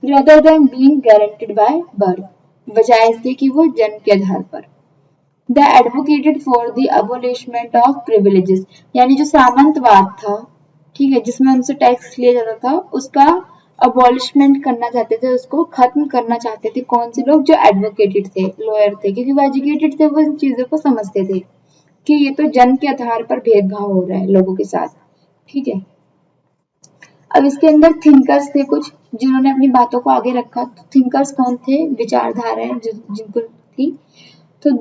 rather than being guaranteed by birth, बजाय इसके कि वो जन्म के आधार पर। The advocated for the abolishment of privileges, यानी जो सामंतवाद था, ठीक है, जिसमें उनसे टैक्स लिया जाता था, उसका अबॉलिशमेंट करना चाहते थे, उसको खत्म करना चाहते थे। कौन से लोग? जो एडवोकेटेड थे, लॉयर थे, क्योंकि वो एजुकेटेड थे, वो इन चीजों को समझते थे कि ये तो जन्म के आधार पर भेदभाव हो रहा है लोगों के साथ। ठीक है, अब इसके अंदर थिंकर्स थे कुछ जिन्होंने अपनी बातों को आगे रखा। तो थिंकर्स कौन थे? विचारधाराएं जिनको थी, तो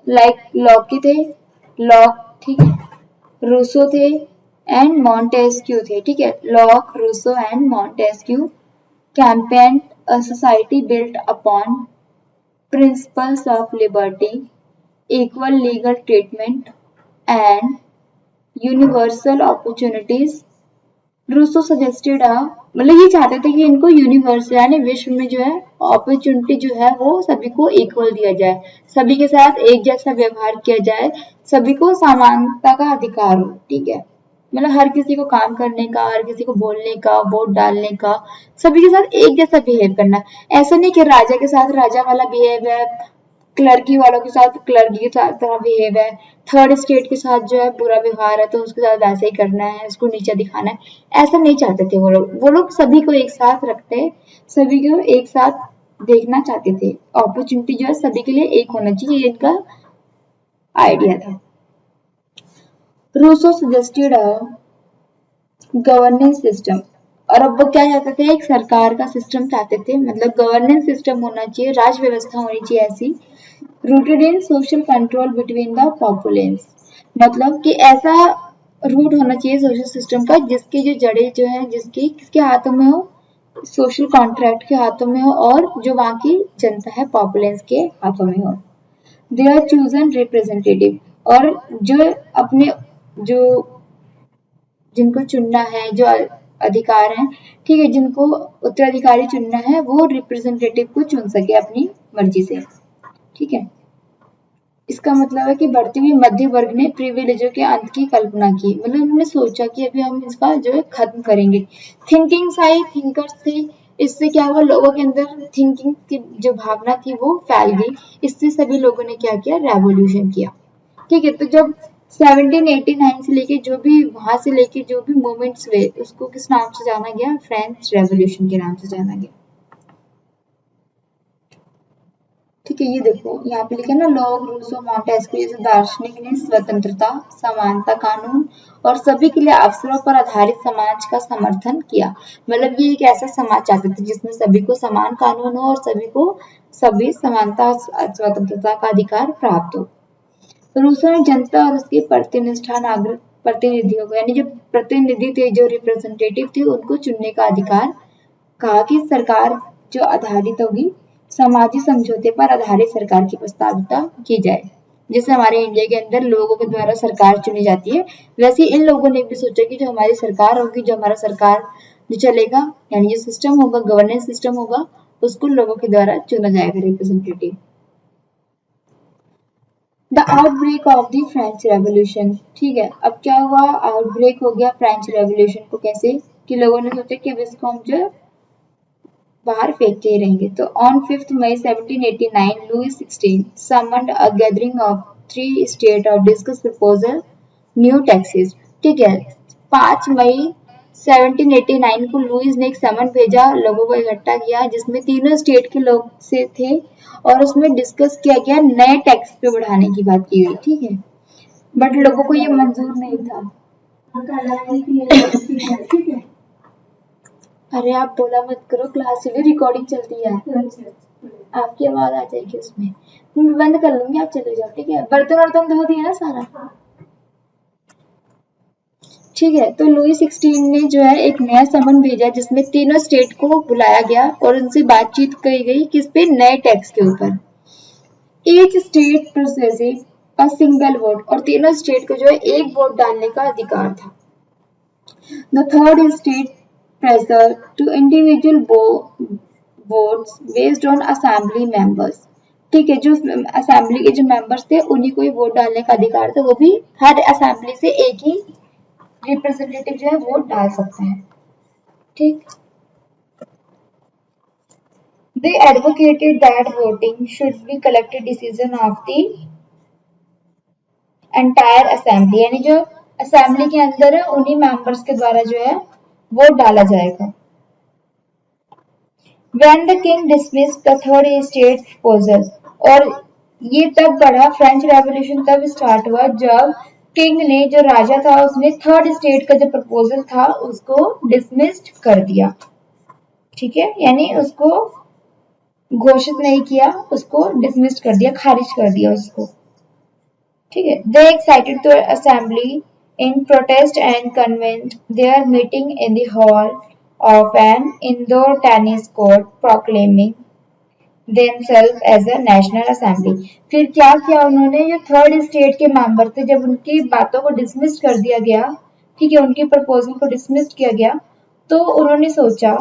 लाइक लॉक थे, लॉक, ठीक है, रूसो थे एंड मॉन्टेस्क्यू थे। ठीक है, Locke, Rousseau and Montesquieu campaigned a society built upon principles of liberty, equal legal treatment and universal opportunities. Rousseau suggested मतलब ये चाहते थे कि इनको यूनिवर्सल यानी विश्व में जो है अपॉर्चुनिटी जो है वो सभी को इक्वल दिया जाए, सभी के साथ एक जैसा व्यवहार किया जाए, सभी को समानता का अधिकार हो। ठीक है, मतलब हर किसी को काम करने का, हर किसी को बोलने का, वोट डालने का, सभी के साथ एक जैसा बिहेव करना। ऐसा नहीं कि राजा के साथ राजा वाला बिहेव है, क्लर्की वालों के साथ क्लर्की के साथ तरह बिहेव है, थर्ड स्टेट के साथ जो है बुरा व्यवहार है तो उसके साथ वैसे ही करना है, उसको नीचा दिखाना है। ऐसा नहीं चाहते थे वो लोग सभी को एक साथ रखते, सभी को एक साथ देखना चाहते थे। अपॉर्चुनिटी जो है सभी के लिए एक होना चाहिए, ये इनका आइडिया था। रूसो सजेस्टेड गवर्नेंस सिस्टम, और अब वो क्या चाहते थे? एक सरकार का सिस्टम चाहते थे, मतलब गवर्नेंस सिस्टम होना चाहिए, राज व्यवस्था होनी चाहिए ऐसी, rooted in social control between the populace, मतलब कि ऐसा रूट होना चाहिए सोशल सिस्टम का जिसकी जो जड़ें जो है जिसकी किसके हाथों में हो? सोशल कॉन्ट्रैक्ट के हाथों में हो, और जो वहां की जनता है पॉपुलेंस के हाथों में हो। दे आर चूजन रिप्रेजेंटेटिव, और जो अपने जो जिनको चुनना है, जो अधिकार है, ठीक है, जिनको उत्तराधिकारी चुनना है वो रिप्रेजेंटेटिव को चुन सके अपनी मर्जी से। ठीक है, इसका मतलब है कि बढ़ती हुई मध्य वर्ग ने प्रिविलेजों के अंत की कल्पना की, मतलब उन्होंने सोचा कि अभी हम इसका जो है खत्म करेंगे। थिंकिंग आई, थिंकर्स थे, इससे क्या हुआ? लोगों के अंदर थिंकिंग की जो भावना थी वो फैल गई, इससे सभी लोगों ने क्या किया? रेवोल्यूशन किया। ठीक है, तो जब 1789 से लेके जो भी वहां से लेके जो भी मूवमेंट्स हुए उसको किस नाम से जाना गया? फ्रेंच रेवोल्यूशन के नाम से जाना गया। ठीक है, ये देखो यहाँ पे लिखा है ना, लॉक, रूसो, मॉन्टेस्क्यू जैसे दार्शनिक ने स्वतंत्रता, समानता कानून और सभी के लिए अवसरों पर आधारित समाज का समर्थन किया। मतलब ये एक ऐसा समाज चाहते थे जिसमें सभी को समान कानून हो और सभी को सभी समानता स्वतंत्रता का अधिकार प्राप्त हो। रूसों ने जनता और उसके प्रतिनिष्ठा नागरिक प्रतिनिधियों को, यानी जो प्रतिनिधि थे, जो रिप्रेजेंटेटिव थे, उनको चुनने का अधिकार, कहा कि सरकार जो आधारित होगी सामाजिक समझौते पर आधारित सरकार की प्रस्तावित की जाए। जैसे हमारे इंडिया के अंदर लोगों के द्वारा सरकार चुनी जाती है, वैसे इन लोगों ने भी सोचा कि जो हमारी सरकार होगी, जो हमारा सरकार जो चलेगा, यानी जो सिस्टम होगा, गवर्नेंस सिस्टम होगा, उसको लोगों के द्वारा चुना जाएगा representative. The outbreak of the French revolution, ठीक है, अब क्या हुआ, आउटब्रेक हो गया फ्रेंच रेवोल्यूशन को। कैसे कि लोगों ने सोचा कि अब इसको हम जो बाहर फेंक के ही रहेंगे। तो on 5 May 1789 Louis 16 summoned a gathering of 3 states और डिस्कस प्रपोजल न्यू टैक्सेस, ठीक है। 5 मई 1789 को लुईस ने एक समन भेजा, लोगों को इकट्ठा किया, जिसमें तीनों स्टेट के लोग से थे और उसमें डिस्कस किया गया नए टैक्स पे बढ़ाने की बात की गई, ठीक है। बट लोगों को ये मंजूर नहीं था। ठीक है, अरे आप बोला मत करो, क्लास चल रही, रिकॉर्डिंग चलती है, आपकी आवाज आ जाएगी उसमें। मैं बंद कर लूंगी, आप चले जाओ, ठीक है। बर्तन वर्तन धो दिया ना सारा, ठीक है। तो लुई 16 ने जो है एक नया समन भेजा, जिसमें तीनों स्टेट को बुलाया गया और उनसे बातचीत की गई किस पे, नए टैक्स के ऊपर। Each state processing a single vote, और तीनों स्टेट को जो है एक वोट डालने का अधिकार था। The third state pressure to individual votes based on assembly members, ठीक है। जो असेंबली के जो मेंबर्स थे उन्हीं को ही वोट डालने का अधिकार था, वो भी हर असेंबली से एक ही रिप्रेजेंटेटिव जो है वोट डाल सकते हैं, ठीक। They advocated that voting should be collective decision of the entire assembly, यानी जो असेंबली के अंदर है उन्हीं मेंबर्स के द्वारा जो है वोट डाला जाएगा। When the king dismissed the third state proposal, और ये तब बढ़ा, फ्रेंच रेवोल्यूशन तब स्टार्ट हुआ जब किंग ने, जो राजा था, उसने थर्ड स्टेट का जो प्रपोजल था उसको डिसमिस्ड कर दिया, ठीक है, यानी उसको घोषित नहीं किया, उसको डिसमिस्ड कर दिया, खारिज कर दिया उसको, ठीक है। They excited the assembly in protest and convened their meeting in the hall of an indoor tennis court, proclaiming themselves as a national assembly। फिर क्या किया उन्होंने, जो थर्ड स्टेट के मेंबर थे, जब उनकी बातों को डिसमिस कर दिया गया, ठीक है, उनकी प्रपोजल को डिसमिस किया गया, तो उन्होंने सोचा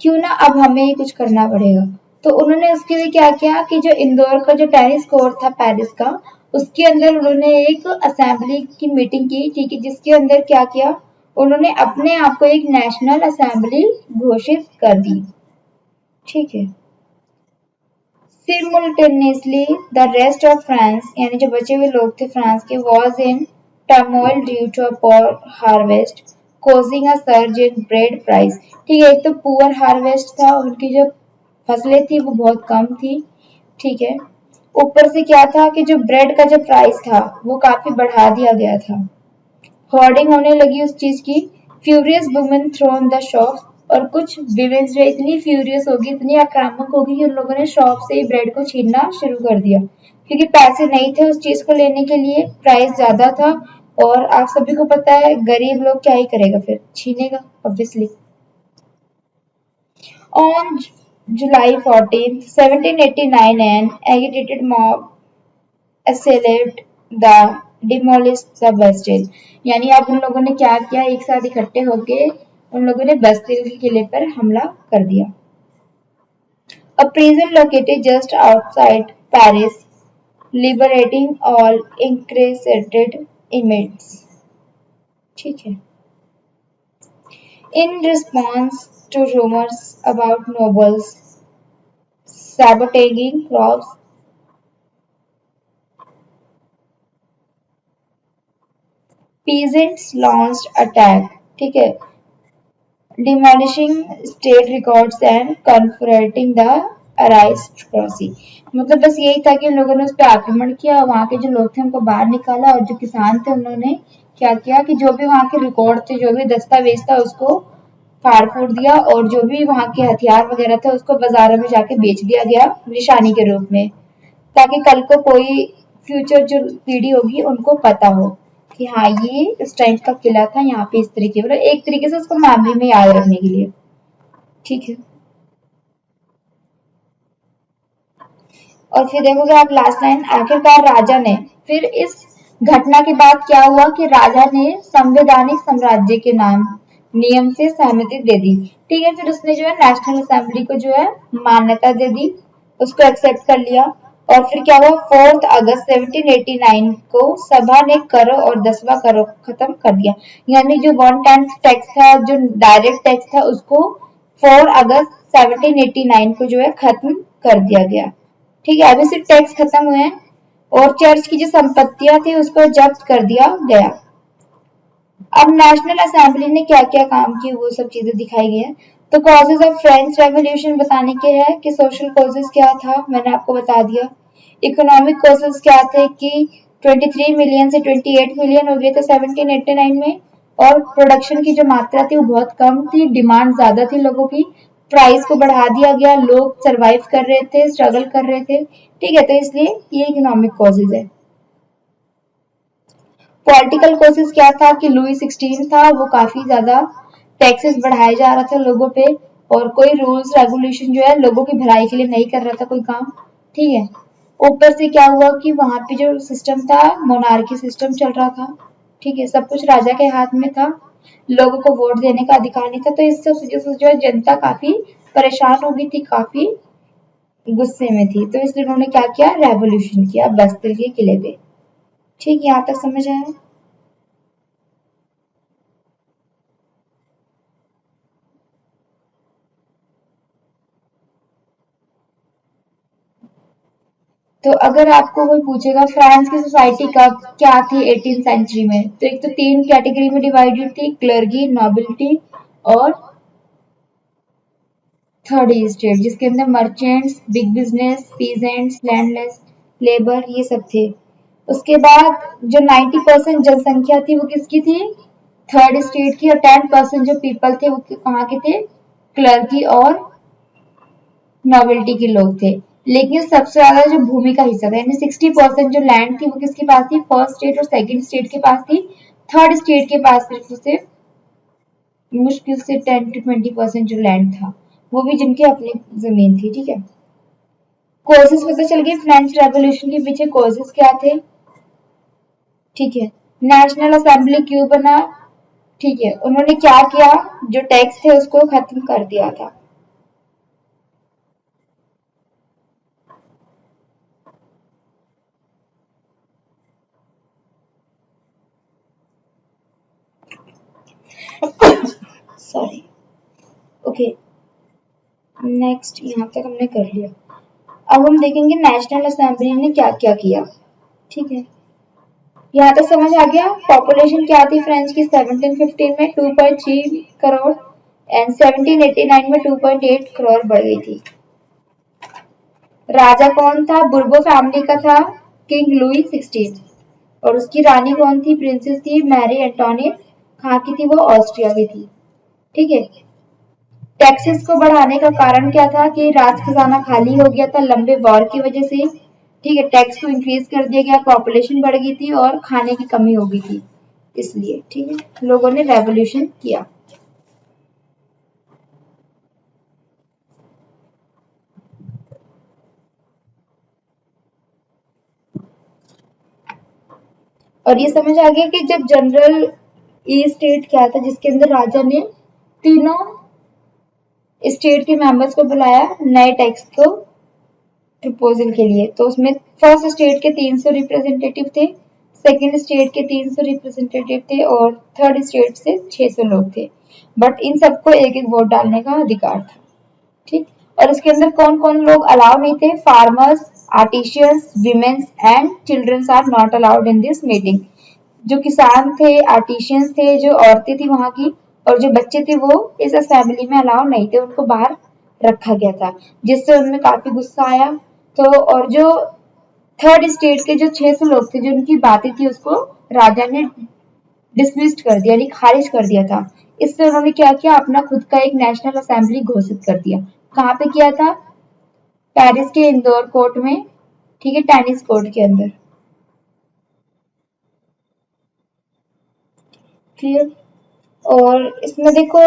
क्यों ना अब हमें ही कुछ करना पड़ेगा। तो उन्होंने उसके लिए क्या किया कि जो इंदौर का जो टेनिस कोर्ट था पेरिस का, उसके अंदर उन्होंने एक असेंबली की मीटिंग की, ठीक है, जिसके अंदर क्या किया, उन्होंने अपने आप को एक नेशनल असेंबली घोषित कर दी, ठीक है। Simultaneously, the rest of France, यानी जो बचे हुए लोग थे फ्रांस के, was in turmoil due to a poor harvest, causing a surge in bread price, ठीक है। एक तो पुअर हार्वेस्ट था, उनकी जो फसलें थी वो बहुत कम थी, ठीक है। ऊपर से क्या था कि जो ब्रेड का जो प्राइस था वो काफी बढ़ा दिया गया था, होर्डिंग होने लगी उस चीज की। Furious women thrown the shop, और कुछ विमेन जो इतनी फ्यूरियस होगी, इतनी आक्रामक होगी कि उन लोगों ने शॉप से ही ब्रेड को छीनना शुरू कर दिया, क्योंकि पैसे नहीं थे उस चीज को लेने के लिए, प्राइस ज्यादा था, और आप सभी को पता है गरीब लोग क्या ही करेगा, फिर छीनेगा obviously. On July 14, 1789, an agitated mob assailed the demolished the Bastille, यानी अब उन लोगों ने क्या किया, एक साथ इकट्ठे होके उन लोगों ने बस्तिल के किले पर हमला कर दिया। A prison located just outside Paris, liberating all incarcerated inmates, ठीक है। In response to rumors about nobles sabotaging crops, peasants launched attack, ठीक है, demolishing state records and confronting the aristocracy। मतलब बस यही था कि उन लोगों ने उस पर आक्रमण किया, वहां के जो लोग थे उनको बाहर निकाला, और जो किसान थे उन्होंने क्या किया कि जो भी वहां के रिकॉर्ड थे, जो भी दस्तावेज था, उसको फाड़ फूड़ दिया, और जो भी वहां के हथियार वगैरह थे उसको बाजारों में जाके बेच दिया गया निशानी के रूप में। ताकि कल को कोई फ्यूचर जो पीढ़ी होगी उनको पता हो कि हाँ ये इस टाइम का किला था, यहाँ पे इस तरीके, मतलब एक तरीके से उसको मेमोरी में याद रखने के लिए। ठीक है। और फिर देखोगे आप लास्ट लाइन, आखिरकार राजा ने, फिर इस घटना के बाद क्या हुआ कि राजा ने संवैधानिक साम्राज्य के नाम नियम से सहमति दे दी। ठीक है, फिर उसने जो है नेशनल असेंबली को जो है मान्यता दे दी, उसको एक्सेप्ट कर लिया। और फिर क्या हुआ, 4 अगस्त 1789 को सभा ने कर और 10वां कर खत्म कर दिया। यानी जो 1/10 टैक्स था, जो डायरेक्ट टैक्स था, उसको 4 अगस्त 1789 को जो है खत्म कर दिया गया। ठीक है, अभी सिर्फ टैक्स खत्म हुए हैं। और चर्च की जो संपत्तियां थी उसको जब्त कर दिया गया। अब नेशनल असेंबली ने क्या क्या काम किए वो सब चीजें दिखाई गई हैं। तो कॉजेज ऑफ फ्रेंच रेवोल्यूशन बताने के हैं कि सोशल कॉजेज क्या था, मैंने आपको बता दिया। इकोनॉमिक कॉजेज क्या थे कि 23 मिलियन से 28 मिलियन हो गए थे 1789 में। और प्रोडक्शन की जो मात्रा थी वो बहुत कम थी, डिमांड ज्यादा थी लोगों की, प्राइस को बढ़ा दिया गया, लोग सरवाइव कर रहे थे, स्ट्रगल कर रहे थे। ठीक है, तो इसलिए ये इकोनॉमिक कॉजेज है। पॉलिटिकल कोशिश क्या था कि लुई 16 था, वो काफी ज्यादा टैक्सेस बढ़ाया जा रहा था लोगों पे, और कोई रूल्स रेगुलेशन जो है लोगों की भलाई के लिए नहीं कर रहा था कोई काम। ठीक है, ऊपर से क्या हुआ कि वहां पे जो सिस्टम था, मोनार्की सिस्टम चल रहा था। ठीक है, सब कुछ राजा के हाथ में था, लोगों को वोट देने का अधिकार नहीं था। तो इस सब चीजों से जो है जनता काफी परेशान हो गई थी, काफी गुस्से में थी। तो इसलिए उन्होंने क्या किया, रेवोल्यूशन किया बस्तिल के किले पे। ठीक है, यहाँ तक समझ आया। तो अगर आपको कोई पूछेगा फ्रांस की सोसाइटी कब क्या थी 18th सेंचुरी में, तो एक तो 3 कैटेगरी में डिवाइडेड थी, क्लर्गी, नोबिलिटी और थर्ड स्टेट, जिसके अंदर merchants, big business, peasants, landless labour, ये सब थे। उसके बाद जो 90% जनसंख्या थी वो किसकी थी, थर्ड स्टेट की। और 10% जो पीपल थे वो कहाँ के थे, क्लर्की और नोबिलिटी के लोग थे। लेकिन सबसे ज्यादा जो भूमि का हिस्सा था, यानी 60% जो लैंड थी वो किसके पास थी, फर्स्ट स्टेट और सेकंड स्टेट के पास थी। थर्ड स्टेट के पास सिर्फ मुश्किल से 10 to 20% जो लैंड था, वो भी जिनकी अपनी जमीन थी। ठीक है, कॉजेस पता चल गए फ्रेंच रेवोल्यूशन के पीछे कॉजेस क्या थे। ठीक है, नेशनल असेंबली क्यों बना। ठीक है, उन्होंने क्या किया, जो टैक्स थे उसको खत्म कर दिया था। सॉरी। ओके, नेक्स्ट यहाँ तक हमने कर लिया। अब हम देखेंगे नेशनल असेंबली ने क्या क्या किया। ठीक है, यहाँ तक समझ आ गया। पॉपुलेशन क्या थी फ्रेंच की 1715 में 2.3 करोड़ एंड 1789 में 2.8 करोड़ बढ़ गई थी। राजा कौन था, बुर्बो फैमिली का था, किंग लुई 16। और उसकी रानी कौन थी, प्रिंसेस थी मैरी एंटोनियट। कहाँ की थी वो, ऑस्ट्रिया की थी। ठीक है, टैक्सेस को बढ़ाने का कारण क्या था कि राज खजाना खाली हो गया था लंबे वॉर की वजह से। ठीक है, टैक्स को इंक्रीज कर दिया गया, पॉपुलेशन बढ़ गई थी और खाने की कमी हो गई थी, इसलिए। ठीक है, लोगों ने रेवोल्यूशन किया। और ये समझ आ गया कि जब जनरल ई स्टेट क्या था, जिसके अंदर राजा ने तीनों स्टेट के मेंबर्स को बुलाया नए टैक्स को प्रपोजल के लिए। तो उसमें फर्स्ट स्टेट के 300 रिप्रेजेंटेटिव थे, सेकंड स्टेट के 300 रिप्रेजेंटेटिव थे और थर्ड स्टेट से 600 लोग थे। बट इन सबको एक एक वोट डालने का अधिकार था। ठीक, और इसके अंदर कौन कौन लोग अलाउ नहीं थे, farmers, artisans, women's and children's are not allowed in this meeting. जो किसान थे, आर्टिशियंस थे, जो औरतें थी वहां की, और जो बच्चे थे वो इस असेंबली में अलाउ नहीं थे, उनको बाहर रखा गया था, जिससे उनमें काफी गुस्सा आया। तो और जो थर्ड स्टेट के जो 600 लोग थे जो उनकी बातें थी, उसको राजा ने डिसमिस्ड कर दिया, यानी खारिज कर दिया था। इससे उन्होंने क्या किया, अपना खुद का एक नेशनल असेंबली घोषित कर दिया। कहाँ पे किया था, पेरिस के इंदौर कोर्ट में। ठीक है, टेनिस कोर्ट के अंदर। क्लियर। और इसमें देखो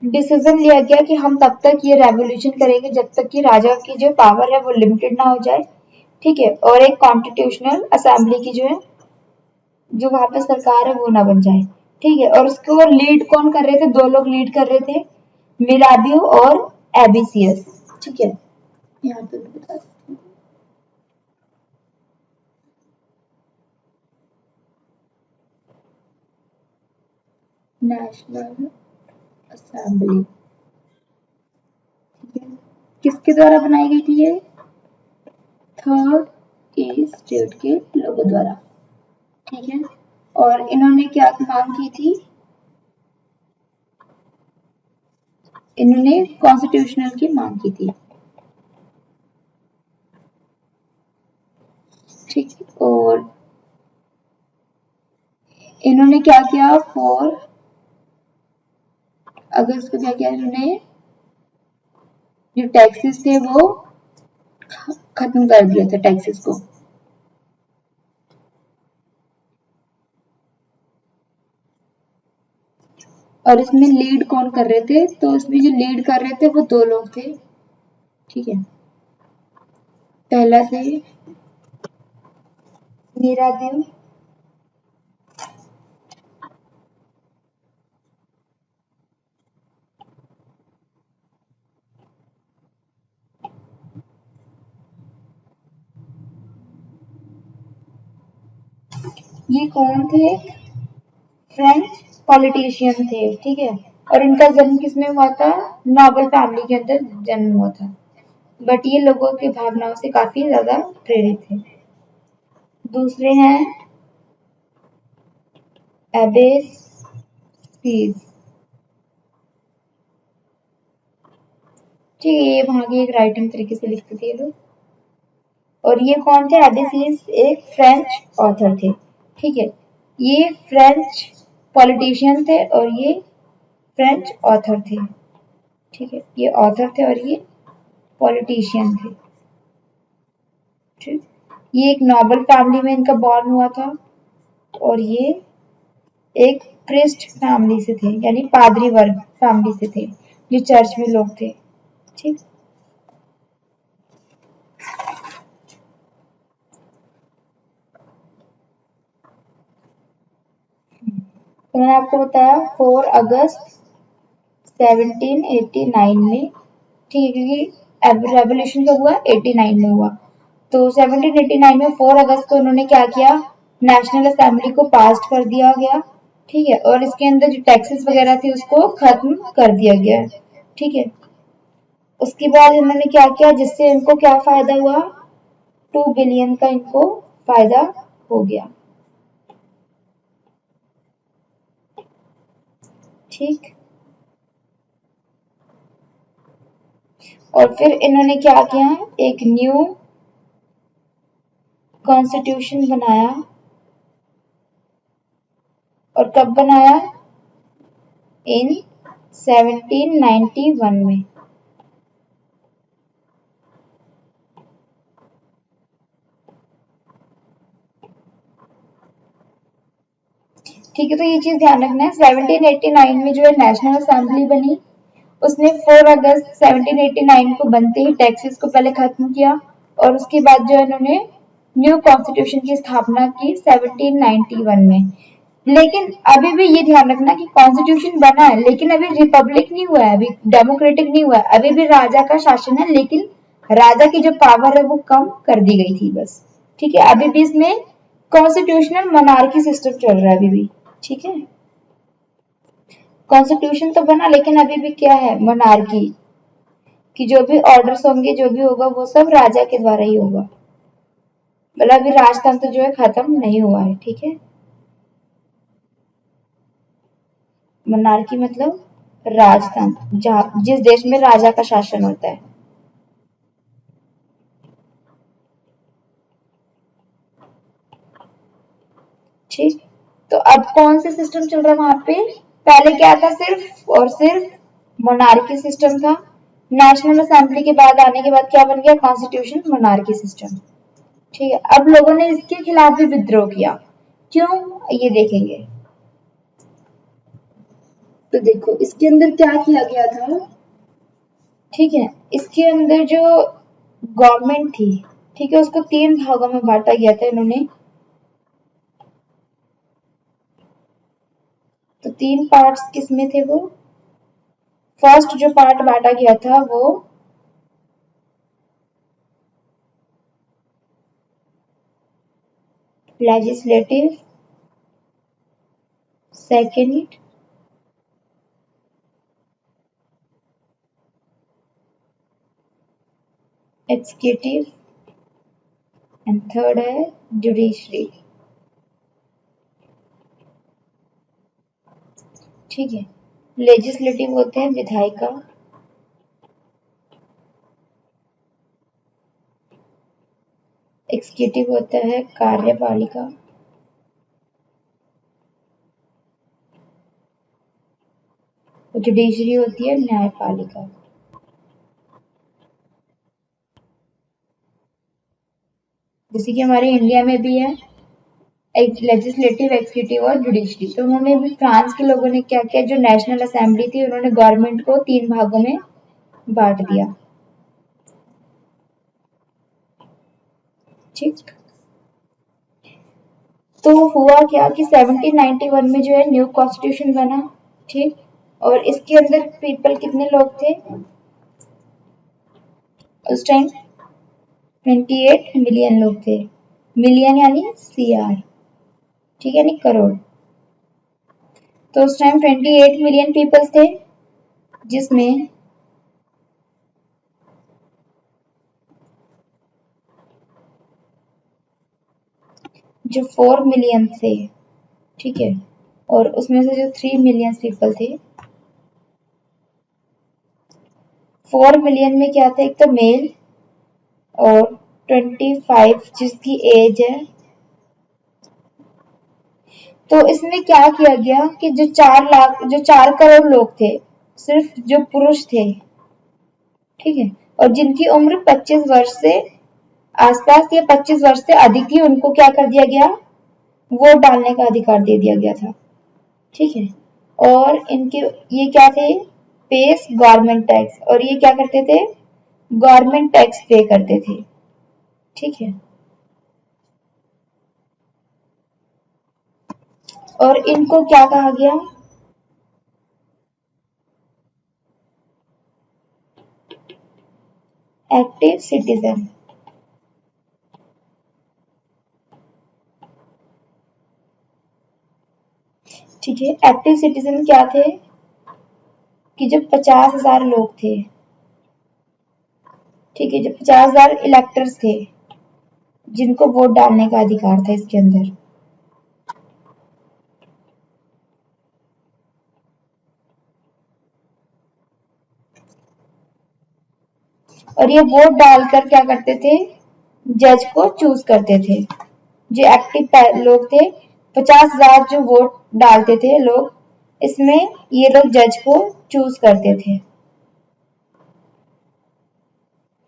डिसीजन लिया गया कि हम तब तक ये रेवोल्यूशन करेंगे जब तक कि राजा की जो पावर है वो लिमिटेड ना हो जाए। ठीक है, और एक कॉन्स्टिट्यूशनल असेंबली की जो है, जो वहां पे सरकार है वो ना बन जाए। ठीक है, और उसको लीड कौन कर रहे थे? दो लोग लीड कर रहे थे, मिराबियो और एबिसियस। ठीक है, यहाँ पे भी बता सकती हूँ। नेशनल असेंबली, ठीक है, किसके द्वारा बनाई गई थी ये? थर्ड के स्टेट के लोगों द्वारा। ठीक है, और इन्होंने क्या मांग की थी? इन्होंने कॉन्स्टिट्यूशनल की मांग की थी। ठीक, और इन्होंने क्या किया? फॉर अगस्त को क्या किया इन्होंने? जो टैक्सेस थे वो खत्म कर दिए थे, टैक्सेस को। और इसमें लीड कौन कर रहे थे? तो इसमें जो लीड कर रहे थे वो दो लोग थे। ठीक है, पहला थे मीरादेव, ये कौन थे? फ्रेंच पॉलिटिशियन थे। ठीक है, और इनका जन्म किसमें हुआ था? नोबल फैमिली के अंदर जन्म हुआ था, बट ये लोगों की भावनाओं से काफी ज्यादा प्रेरित थे। दूसरे हैं एबेसिस। ठीक है, ये वहां की एक राइटिंग तरीके से लिखते थे ये लोग। और ये कौन थे? एबेसिस एक फ्रेंच ऑथर थे। ठीक है, ये फ्रेंच पॉलिटिशियन थे और ये फ्रेंच ऑथर थे। ठीक है, ये ऑथर थे और ये पॉलिटिशियन थे। ठीक, ये एक नोबल फैमिली में इनका बॉर्न हुआ था और ये एक प्रिस्ट फैमिली से थे, यानी पादरी वर्ग फैमिली से थे, जो चर्च में लोग थे। ठीक, तो मैंने आपको बताया 4 अगस्त 1789 में। ठीक है, क्योंकि रेवोल्यूशन कब हुआ? 89 में हुआ। तो 1789 में 4 अगस्त को उन्होंने क्या किया? नेशनल असेंबली को पास कर दिया गया। ठीक है, और इसके अंदर जो टैक्सेस वगैरह थे उसको खत्म कर दिया गया। ठीक है, उसके बाद इन्होंने क्या किया जिससे इनको क्या फायदा हुआ? 2 बिलियन का इनको फायदा हो गया। ठीक, और फिर इन्होंने क्या किया? एक न्यू कॉन्स्टिट्यूशन बनाया। और कब बनाया? इन 1791 में। ठीक है, तो ये चीज ध्यान रखना है। 1789 में जो है नेशनल असेंबली बनी, उसने 4 अगस्त 1789 को बनते ही टैक्सेस को पहले खत्म किया और उसके बाद जो इन्होंने न्यू कॉन्स्टिट्यूशन की स्थापना की 1791 में। लेकिन अभी भी ये ध्यान रखना कि कॉन्स्टिट्यूशन बना है लेकिन अभी रिपब्लिक नहीं हुआ है, अभी डेमोक्रेटिक नहीं हुआ है, अभी भी राजा का शासन है, लेकिन राजा की जो पावर है वो कम कर दी गई थी बस। ठीक है, अभी भी इसमें कॉन्स्टिट्यूशनल मोनार्की सिस्टम चल रहा है अभी भी। ठीक है, कॉन्स्टिट्यूशन तो बना लेकिन अभी भी क्या है? मोनार्की कि जो भी ऑर्डर्स होंगे, जो भी होगा वो सब राजा के द्वारा ही होगा। मतलब अभी राजतंत्र जो है खत्म नहीं हुआ है। ठीक है, मोनार्की मतलब राजतंत्र, जहाँ जिस देश में राजा का शासन होता है। ठीक, तो अब कौन सा सिस्टम चल रहा है वहां पे? पहले क्या था? सिर्फ और सिर्फ मोनार्की सिस्टम था। नेशनल असेंबली के बाद आने के बाद क्या बन गया? Constitution monarchy system. ठीक है, अब लोगों ने इसके खिलाफ भी विद्रोह किया। क्यों, ये देखेंगे। तो देखो इसके अंदर क्या किया गया था। ठीक है, इसके अंदर जो गवर्नमेंट थी, ठीक है, उसको 3 भागों में बांटा गया था इन्होंने। तो 3 पार्ट्स किसमें थे वो। फर्स्ट जो पार्ट बांटा गया था वो legislative, second executive and third है जुडिशरी। ठीक है, लेजिस्लेटिव होते हैं विधायिका, एग्जीक्यूटिव होता है कार्यपालिका, जुडिशरी होती है न्यायपालिका। जैसे कि हमारे इंडिया में भी है लेजिस्लेटिव, एग्जीक्यूटिव और जुडिशरी। तो उन्होंने भी, फ्रांस के लोगों ने क्या किया, जो नेशनल असेंबली थी उन्होंने गवर्नमेंट को 3 भागों में बांट दिया। ठीक, तो हुआ क्या कि 1791 में जो है न्यू कॉन्स्टिट्यूशन बना। ठीक, और इसके अंदर पीपल कितने लोग थे उस टाइम, 28 मिलियन लोग थे। मिलियन यानी सीआर, ठीक है, यानी करोड़। तो उस टाइम 28 मिलियन पीपल्स थे, जिसमें जो 4 मिलियन थे, ठीक है, और उसमें से जो 3 मिलियन पीपल थे, 4 मिलियन में क्या था, एक तो मेल और 25 जिसकी एज है। तो इसमें क्या किया गया कि जो 4 करोड़ लोग थे, सिर्फ जो पुरुष थे, ठीक है, और जिनकी उम्र 25 वर्ष से आसपास या 25 वर्ष से अधिक थी, उनको क्या कर दिया गया, वोट डालने का अधिकार दे दिया गया था। ठीक है, और इनके ये क्या थे, पेस गवर्नमेंट टैक्स, और ये क्या करते थे, गवर्नमेंट टैक्स पे करते थे। ठीक है, और इनको क्या कहा गया, एक्टिव सिटीजन। ठीक है, एक्टिव सिटीजन क्या थे कि जब 50,000 लोग थे, ठीक है, जब 50,000 इलेक्टर्स थे जिनको वोट डालने का अधिकार था इसके अंदर। और ये वोट डालकर क्या करते थे, जज को चूज करते थे। जो एक्टिव लोग थे, 50,000 जो वोट डालते थे लोग, इसमें ये लोग जज को चूज करते थे।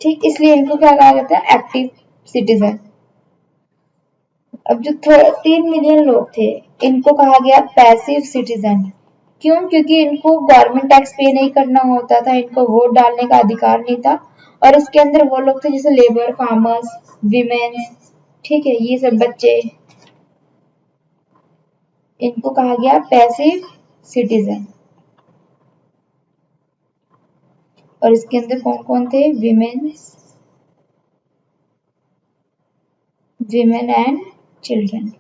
ठीक, इसलिए इनको क्या कहा जाता है, एक्टिव सिटीजन। अब जो 3 मिलियन लोग थे, इनको कहा गया पैसिव सिटीजन। क्यों, क्योंकि इनको गवर्नमेंट टैक्स पे नहीं करना होता था, इनको वोट डालने का अधिकार नहीं था, और इसके अंदर वो लोग थे जैसे लेबर, फार्मर्स, विमेन, ठीक है, ये सब बच्चे, इनको कहा गया पैसिव सिटीजन। और इसके अंदर कौन कौन थे, विमेन एंड चिल्ड्रन,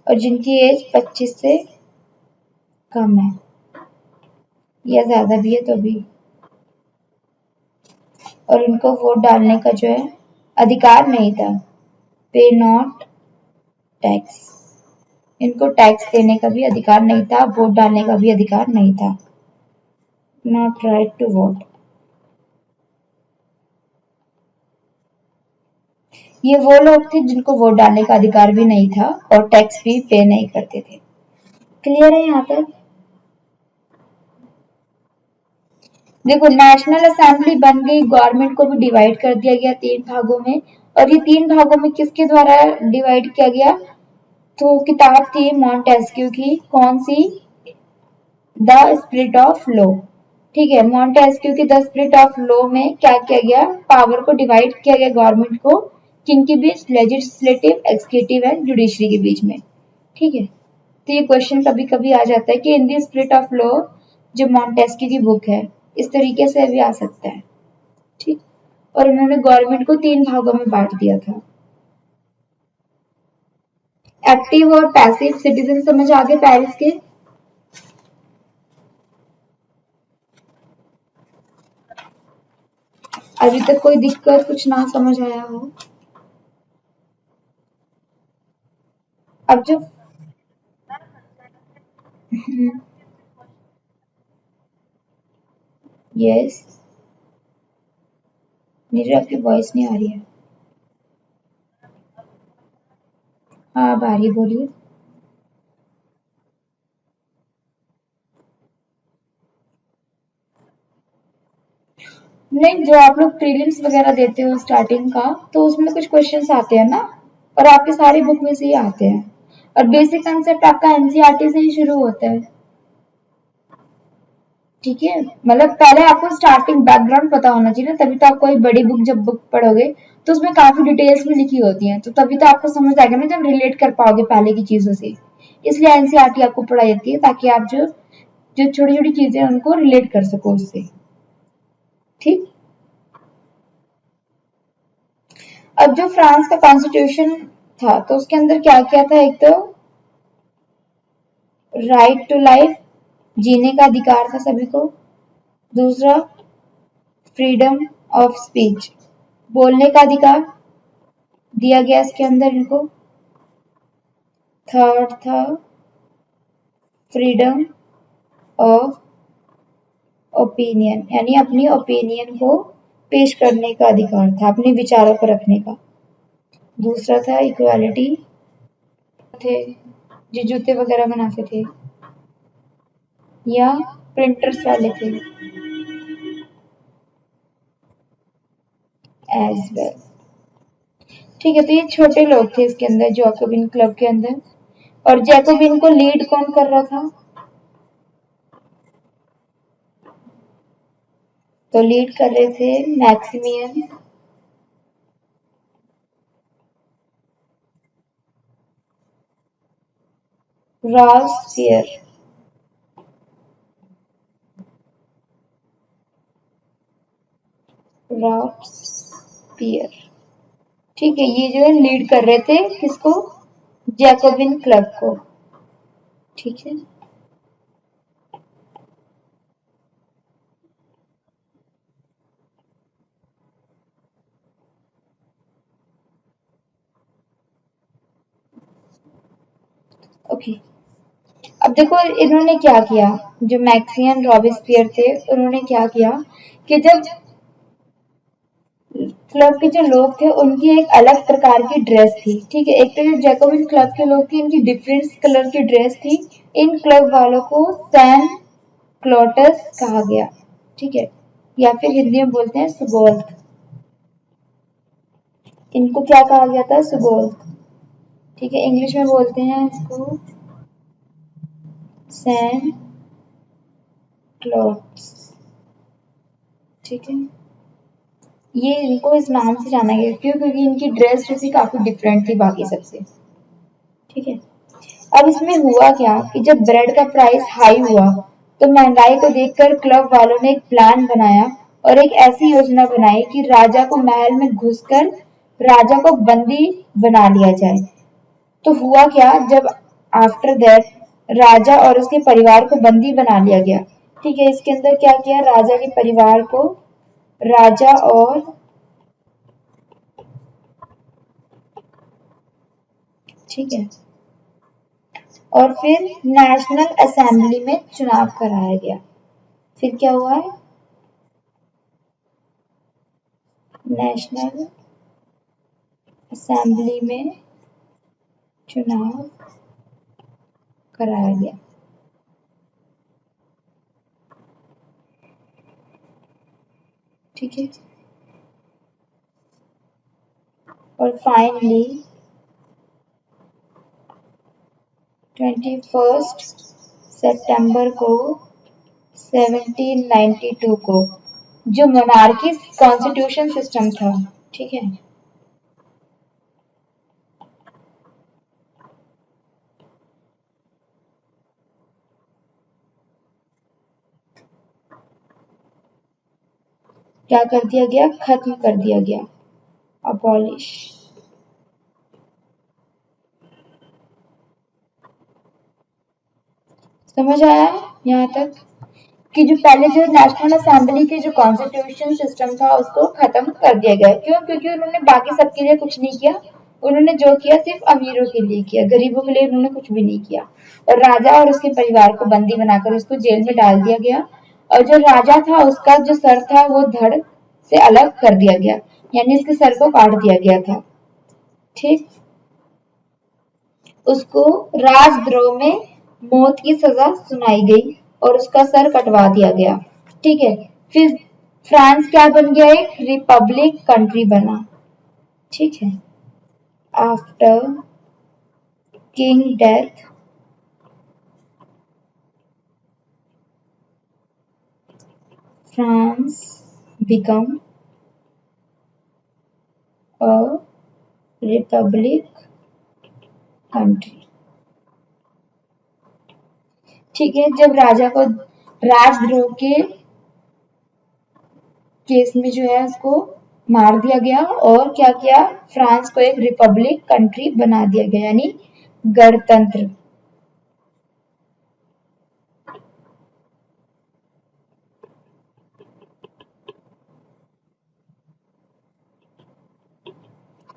और जिनकी एज 25 से कम है या ज्यादा भी है तो भी, और इनको वोट डालने का जो है अधिकार नहीं था। पे नॉट टैक्स, इनको टैक्स देने का भी अधिकार नहीं था, वोट डालने का भी अधिकार नहीं था। नॉट राइट टू वोट, ये वो लोग थे जिनको वोट डालने का अधिकार भी नहीं था और टैक्स भी पे नहीं करते थे। क्लियर है यहाँ तक। देखो नेशनल असेंबली बन गई, गवर्नमेंट को भी डिवाइड कर दिया गया 3 भागों में, और ये 3 भागों में किसके द्वारा डिवाइड किया गया? तो किताब थी मॉन्टेस्क्यू की, कौन सी? The split of law. ठीक है, मॉन्टेस्क्यू की द स्प्लिट ऑफ लॉ में क्या किया गया? पावर को डिवाइड किया गया गवर्नमेंट को किन के बीच? लेजिस्लेटिव, एग्जीक्यूटिव एंड जुडिशरी के बीच में। ठीक है, तो ये क्वेश्चन कभी कभी आ जाता है कि इन दी स्प्लिट ऑफ लॉ, जो मॉन्टेस्क्यू की बुक है, इस तरीके से भी आ सकता है। ठीक, और उन्होंने गवर्नमेंट को 3 भागों में बांट दिया था। एक्टिव और पैसिव सिटीजन समझ आ गए पेरिस के? अभी तक कोई दिक्कत, कुछ ना समझ आया हो? अब जो यस, नीरज आपकी वॉइस नहीं आ रही है। हाँ अब आ रही है, बोलिए। नहीं, जो आप लोग प्रीलिम्स वगैरह देते हो स्टार्टिंग का, तो उसमें कुछ क्वेश्चंस आते हैं ना, और आपके सारी बुक में से ही आते हैं, और बेसिक कंसेप्ट आपका एनसीईआरटी से ही शुरू होता है। ठीक है, मतलब पहले आपको स्टार्टिंग बैकग्राउंड पता होना चाहिए ना, तभी तो आप कोई बड़ी बुक जब बुक पढ़ोगे तो उसमें काफी डिटेल्स में लिखी होती हैं, तो तभी तो आपको समझ आएगा ना, जब रिलेट कर पाओगे पहले की चीजों से। इसलिए एनसीईआरटी आपको पढ़ाई जाती है, ताकि आप जो जो छोटी छोटी चीजें हैं उनको रिलेट कर सको उससे। ठीक, अब जो फ्रांस का कॉन्स्टिट्यूशन था, तो उसके अंदर क्या क्या था? एक तो राइट टू लाइफ, जीने का अधिकार था सभी को। दूसरा, फ्रीडम ऑफ स्पीच, बोलने का अधिकार दिया गया इसके अंदर इनको। थर्ड था फ्रीडम ऑफ ओपिनियन, यानी अपनी ओपिनियन को पेश करने का अधिकार था, अपने विचारों को रखने का। दूसरा था इक्वालिटी, थे जो जूते वगैरह बनाते थे या प्रिंटर्स वाले थे, एज वेल। ठीक है, तो ये छोटे लोग थे इसके अंदर, जैकोबिन क्लब के अंदर। और जैकोबिन को लीड कौन कर रहा था? तो लीड कर रहे थे मैक्सिमियन रॉबस्पियर। रॉबस्पियर, ठीक है, ये जो है लीड कर रहे थे किसको? जैकोबिन क्लब को। ठीक है, ओके। अब देखो इन्होंने क्या किया, जो मैक्सियन रॉबस्पियर थे, उन्होंने क्या किया कि जब क्लब के जो लोग थे उनकी एक अलग प्रकार की ड्रेस थी। ठीक है, एक तो जो जैकोबिन क्लब के लोग थे इनकी डिफरेंट कलर की ड्रेस थी। इन क्लब वालों को सैन क्लोटस कहा गया। ठीक है, या फिर हिंदी में बोलते हैं सुगोल्थ। इनको क्या कहा गया था? सुगोल्थ। ठीक है, इंग्लिश में बोलते हैं इसको सैन क्लोट्स। ठीक है, ये इनको इस नाम से जाना गया क्यों? क्योंकि इनकी ड्रेस जो थी काफी डिफरेंट थी बाकी सबसे। ठीक है, अब इसमें हुआ क्या कि जब ब्रेड का प्राइस हाई हुआ, तो महंगाई को देखकर क्लब वालों ने एक प्लान बनाया और एक ऐसी योजना बनाई कि राजा को महल में घुसकर राजा को बंदी बना लिया जाए। तो हुआ क्या, जब आफ्टर दैट राजा और उसके परिवार को बंदी बना लिया गया। ठीक है, इसके अंदर क्या किया? राजा के परिवार को, राजा और, ठीक है, और फिर नेशनल असेंबली में चुनाव कराया गया। फिर क्या हुआ है? नेशनल असेंबली में चुनाव कराया गया। ठीक है। और फाइनली 21 सितंबर को 1792 को जो मोनार्की कॉन्स्टिट्यूशन सिस्टम था, ठीक है, क्या कर दिया गया, खत्म कर दिया गया, अबॉलिश। समझ आया यहाँ तक कि जो पहले जो नेशनल असेंबली के जो कॉन्स्टिट्यूशन सिस्टम था उसको खत्म कर दिया गया। क्यों? क्योंकि उन्होंने बाकी सबके लिए कुछ नहीं किया, उन्होंने जो किया सिर्फ अमीरों के लिए किया, गरीबों के लिए उन्होंने कुछ भी नहीं किया। और राजा और उसके परिवार को बंदी बनाकर उसको जेल में डाल दिया गया, और जो राजा था उसका जो सर था वो धड़ से अलग कर दिया गया, यानी उसके सर को काट दिया गया था। ठीक, उसको राजद्रोह में मौत की सजा सुनाई गई और उसका सर कटवा दिया गया। ठीक है, फिर फ्रांस क्या बन गया, एक रिपब्लिक कंट्री बना। ठीक है, after king death France become a republic country. ठीक है, जब राजा को राजद्रोह के केस में जो है उसको मार दिया गया, और क्या किया, फ्रांस को एक रिपब्लिक कंट्री बना दिया गया, यानी गणतंत्र।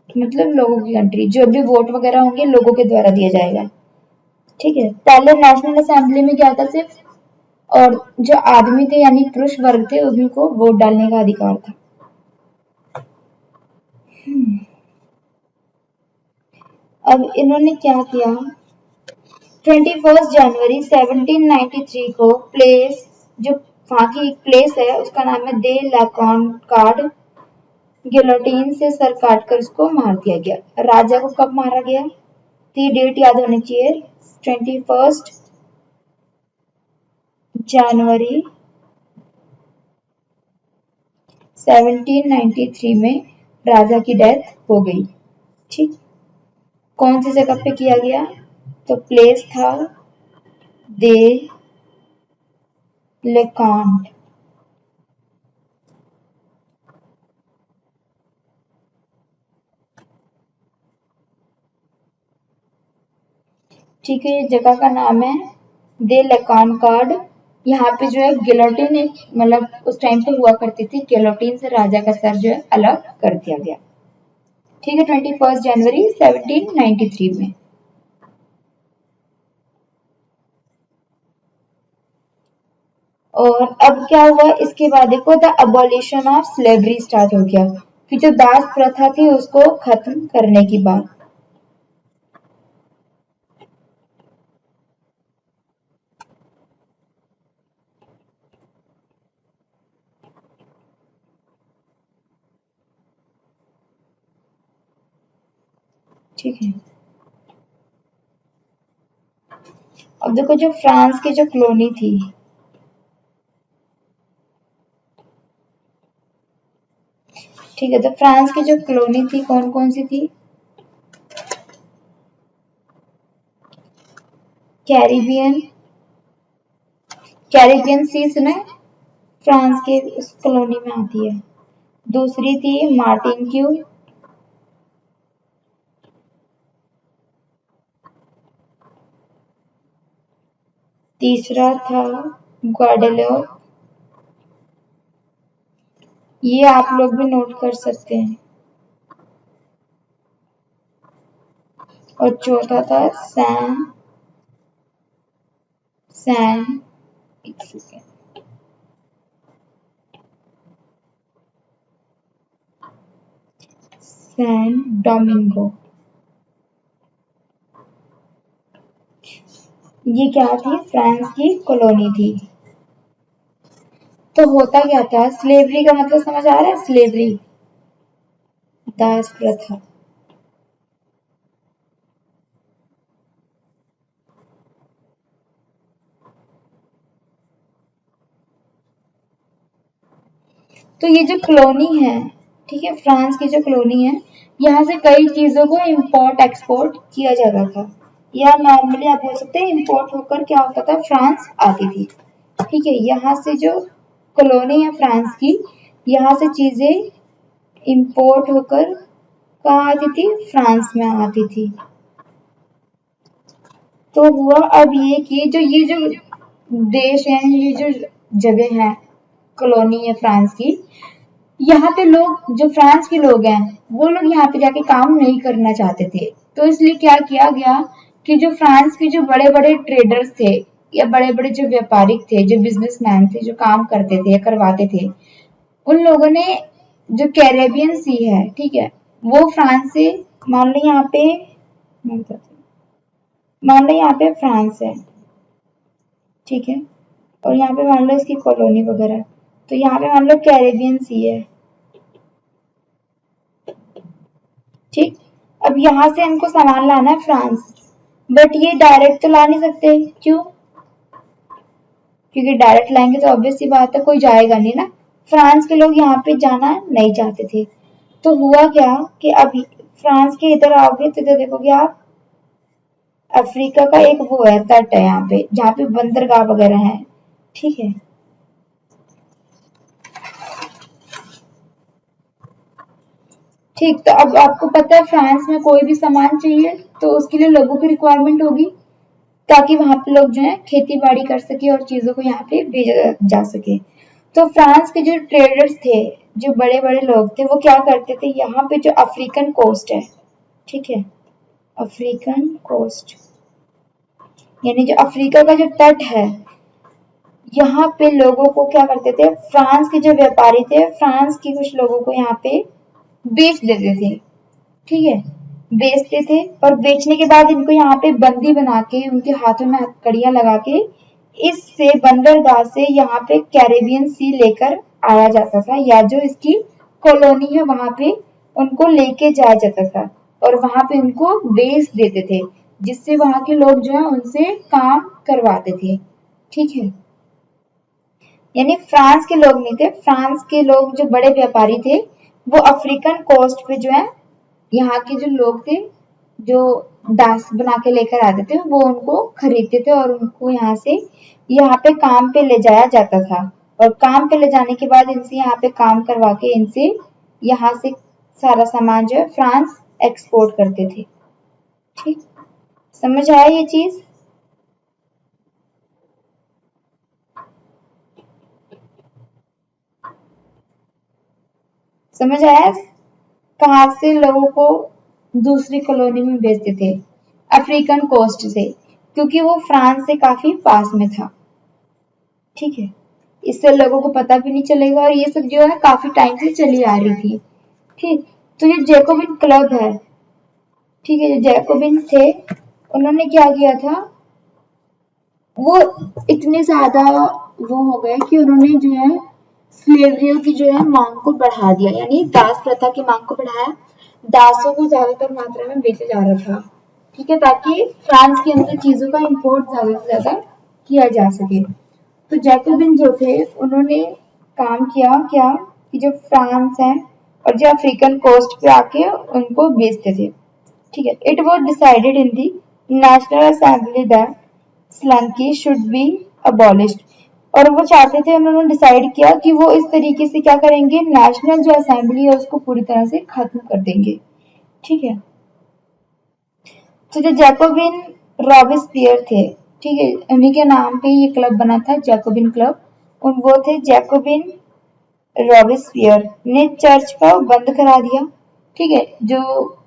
मतलब लोगों की कंट्री, जो भी वोट वगैरह होंगे लोगों के द्वारा दिया जाएगा। ठीक है, पहले नेशनल असेंबली में क्या था, सिर्फ और जो आदमी थे यानी पुरुष वर्ग थे उन्हीं को वोट डालने का अधिकार था। अब इन्होंने क्या किया, 21 जनवरी 1793 को प्लेस, जो वहां की एक प्लेस है उसका नाम है दे ला कॉन्कार्ड, गिलोटीन से सर काटकर उसको मार दिया गया। राजा को कब मारा गया, तो डेट याद होनी चाहिए, 21 जनवरी 1793 में राजा की डेथ हो गई। ठीक, कौन सी जगह पे किया गया, तो प्लेस था दे लेकांट। ठीक है, ये जगह का नाम है दे लेकान कार्ड। यहाँ पे जो है गिलोटिन एक, मतलब उस टाइम पे हुआ करती थी, गिलोटिन से राजा का सर जो है अलग कर दिया गया। ठीक है, 21 जनवरी 1793 में। और अब क्या हुआ, इसके बाद देखो the abolition of slavery start हो गया, कि जो दास प्रथा थी उसको खत्म करने की बात। ठीक है, अब देखो जो फ्रांस की जो कॉलोनी थी, ठीक है, तो फ्रांस की जो कॉलोनी थी कौन कौन सी थी, कैरिबियन, कैरिबियन सी सुना है, फ्रांस के उस कॉलोनी में आती है। दूसरी थी मार्टिन क्यू, तीसरा था ग्वाडेलोप, ये आप लोग भी नोट कर सकते हैं। और चौथा था सैन सैन सैन डोमिंगो। ये क्या थी, फ्रांस की कॉलोनी थी। तो होता क्या था, स्लेवरी का मतलब समझ आ रहा है, स्लेवरी, दास प्रथा। तो ये जो कॉलोनी है, ठीक है, फ्रांस की जो कॉलोनी है, यहाँ से कई चीजों को इम्पोर्ट एक्सपोर्ट किया जाता था, या नॉर्मली आप बोल सकते हैं इम्पोर्ट होकर क्या होता था, फ्रांस आती थी। ठीक है, यहाँ से जो कॉलोनी है फ्रांस की, यहाँ से चीजें इम्पोर्ट होकर कहाँ आती थी, फ्रांस में आती थी। तो हुआ अब ये कि ये जो देश है, ये जो जगह है, कॉलोनी है फ्रांस की, यहाँ पे लोग, जो फ्रांस के लोग हैं, वो लोग यहाँ पे जाके काम नहीं करना चाहते थे। तो इसलिए क्या किया गया कि जो फ्रांस के जो बड़े बड़े ट्रेडर्स थे, या बड़े बड़े जो व्यापारिक थे, जो बिजनेसमैन थे, जो काम करते थे या करवाते थे, उन लोगों ने, जो कैरेबियन सी है, ठीक है, वो फ्रांस से, मान लो यहाँ पे, मान लो यहाँ पे फ्रांस है, ठीक है, और यहाँ पे मान लो इसकी कॉलोनी वगैरह, तो यहाँ पे मान लो कैरेबियन सी है, ठीक। अब यहाँ से हमको सामान लाना है फ्रांस, बट ये डायरेक्ट तो ला नहीं सकते, क्यों, क्योंकि डायरेक्ट लाएंगे तो ऑब्वियस सी बात है कोई जाएगा नहीं ना, फ्रांस के लोग यहाँ पे जाना नहीं चाहते थे। तो हुआ क्या कि अभी फ्रांस के इधर आओगे तो इधर देखोगे आप, अफ्रीका का एक वो है, तट है यहाँ पे, जहाँ पे बंदरगाह वगैरह है, ठीक है। ठीक, तो अब आपको पता है फ्रांस में कोई भी सामान चाहिए तो उसके लिए लोगों की रिक्वायरमेंट होगी, ताकि वहां पे लोग जो है खेती बाड़ी कर सके और चीजों को यहाँ पे भेजा जा सके। तो फ्रांस के जो ट्रेडर्स थे, जो बड़े बड़े लोग थे, वो क्या करते थे, यहाँ पे जो अफ्रीकन कोस्ट है, ठीक है, अफ्रीकन कोस्ट, यानी जो अफ्रीका का जो तट है, यहाँ पे लोगों को क्या करते थे, फ्रांस के जो व्यापारी थे, फ्रांस के कुछ लोगों को यहाँ पे बेच देते थे, ठीक है, बेचते थे, और बेचने के बाद इनको यहाँ पे बंदी बना के, उनके हाथों में हथकड़ियां लगा के, इससे बंदरगाह से यहाँ पे कैरेबियन सी लेकर आया जाता था, या जो इसकी कॉलोनी है वहां पे उनको लेके जाया जाता था, और वहां पे उनको बेच देते थे, जिससे वहां के लोग जो है उनसे काम करवाते थे, ठीक है। यानी फ्रांस के लोग नहीं थे, फ्रांस के लोग जो बड़े व्यापारी थे, वो अफ्रीकन कोस्ट पे जो है, यहाँ के जो लोग थे, जो दास बना के लेकर आते थे, वो उनको खरीदते थे और उनको यहाँ से, यहाँ पे काम पे ले जाया जाता था, और काम पे ले जाने के बाद इनसे यहाँ पे काम करवा के इनसे यहाँ से सारा सामान जो है फ्रांस एक्सपोर्ट करते थे, ठीक, समझ आया ये चीज। समझ आया, कहाँ से लोगों को दूसरी कॉलोनी में भेजते थे, अफ्रीकन कोस्ट से, क्योंकि वो फ्रांस से काफी पास में था, ठीक है, इससे लोगों को पता भी नहीं चलेगा, और ये सब जो है काफी टाइम से चली आ रही थी, ठीक। तो ये जैकोबिन क्लब है, ठीक है, जो जैकोबिन थे, उन्होंने क्या किया था, वो इतने ज्यादा वो हो गए कि उन्होंने जो है स्लेवरियों की जो है मांग को बढ़ा दिया, यानी दास प्रथा की मांग को बढ़ाया, दासों को ज्यादातर मात्रा में बेचा जा रहा था, ठीक है, ताकि फ्रांस के अंदर चीजों का इम्पोर्ट ज्यादा से ज्यादा किया जा सके। तो जैकोबिन जो थे, उन्होंने काम किया क्या कि जो फ्रांस है और जो अफ्रीकन कोस्ट पे आके उनको बेचते थे, ठीक है। It was decided in the National Assembly that slavery should be abolished, और वो चाहते थे, उन्होंने डिसाइड किया कि वो इस तरीके से क्या करेंगे, नेशनल जो असेंबली है उसको पूरी तरह से खत्म कर देंगे, ठीक है। तो जो जैकोबिन रॉबिस्पियर थे, ठीक है, उन्हीं के नाम पे ये क्लब बना था, जैकोबिन क्लब, उन वो थे जैकोबिन रॉबिस्पियर ने चर्च को बंद करा दिया, ठीक है, जो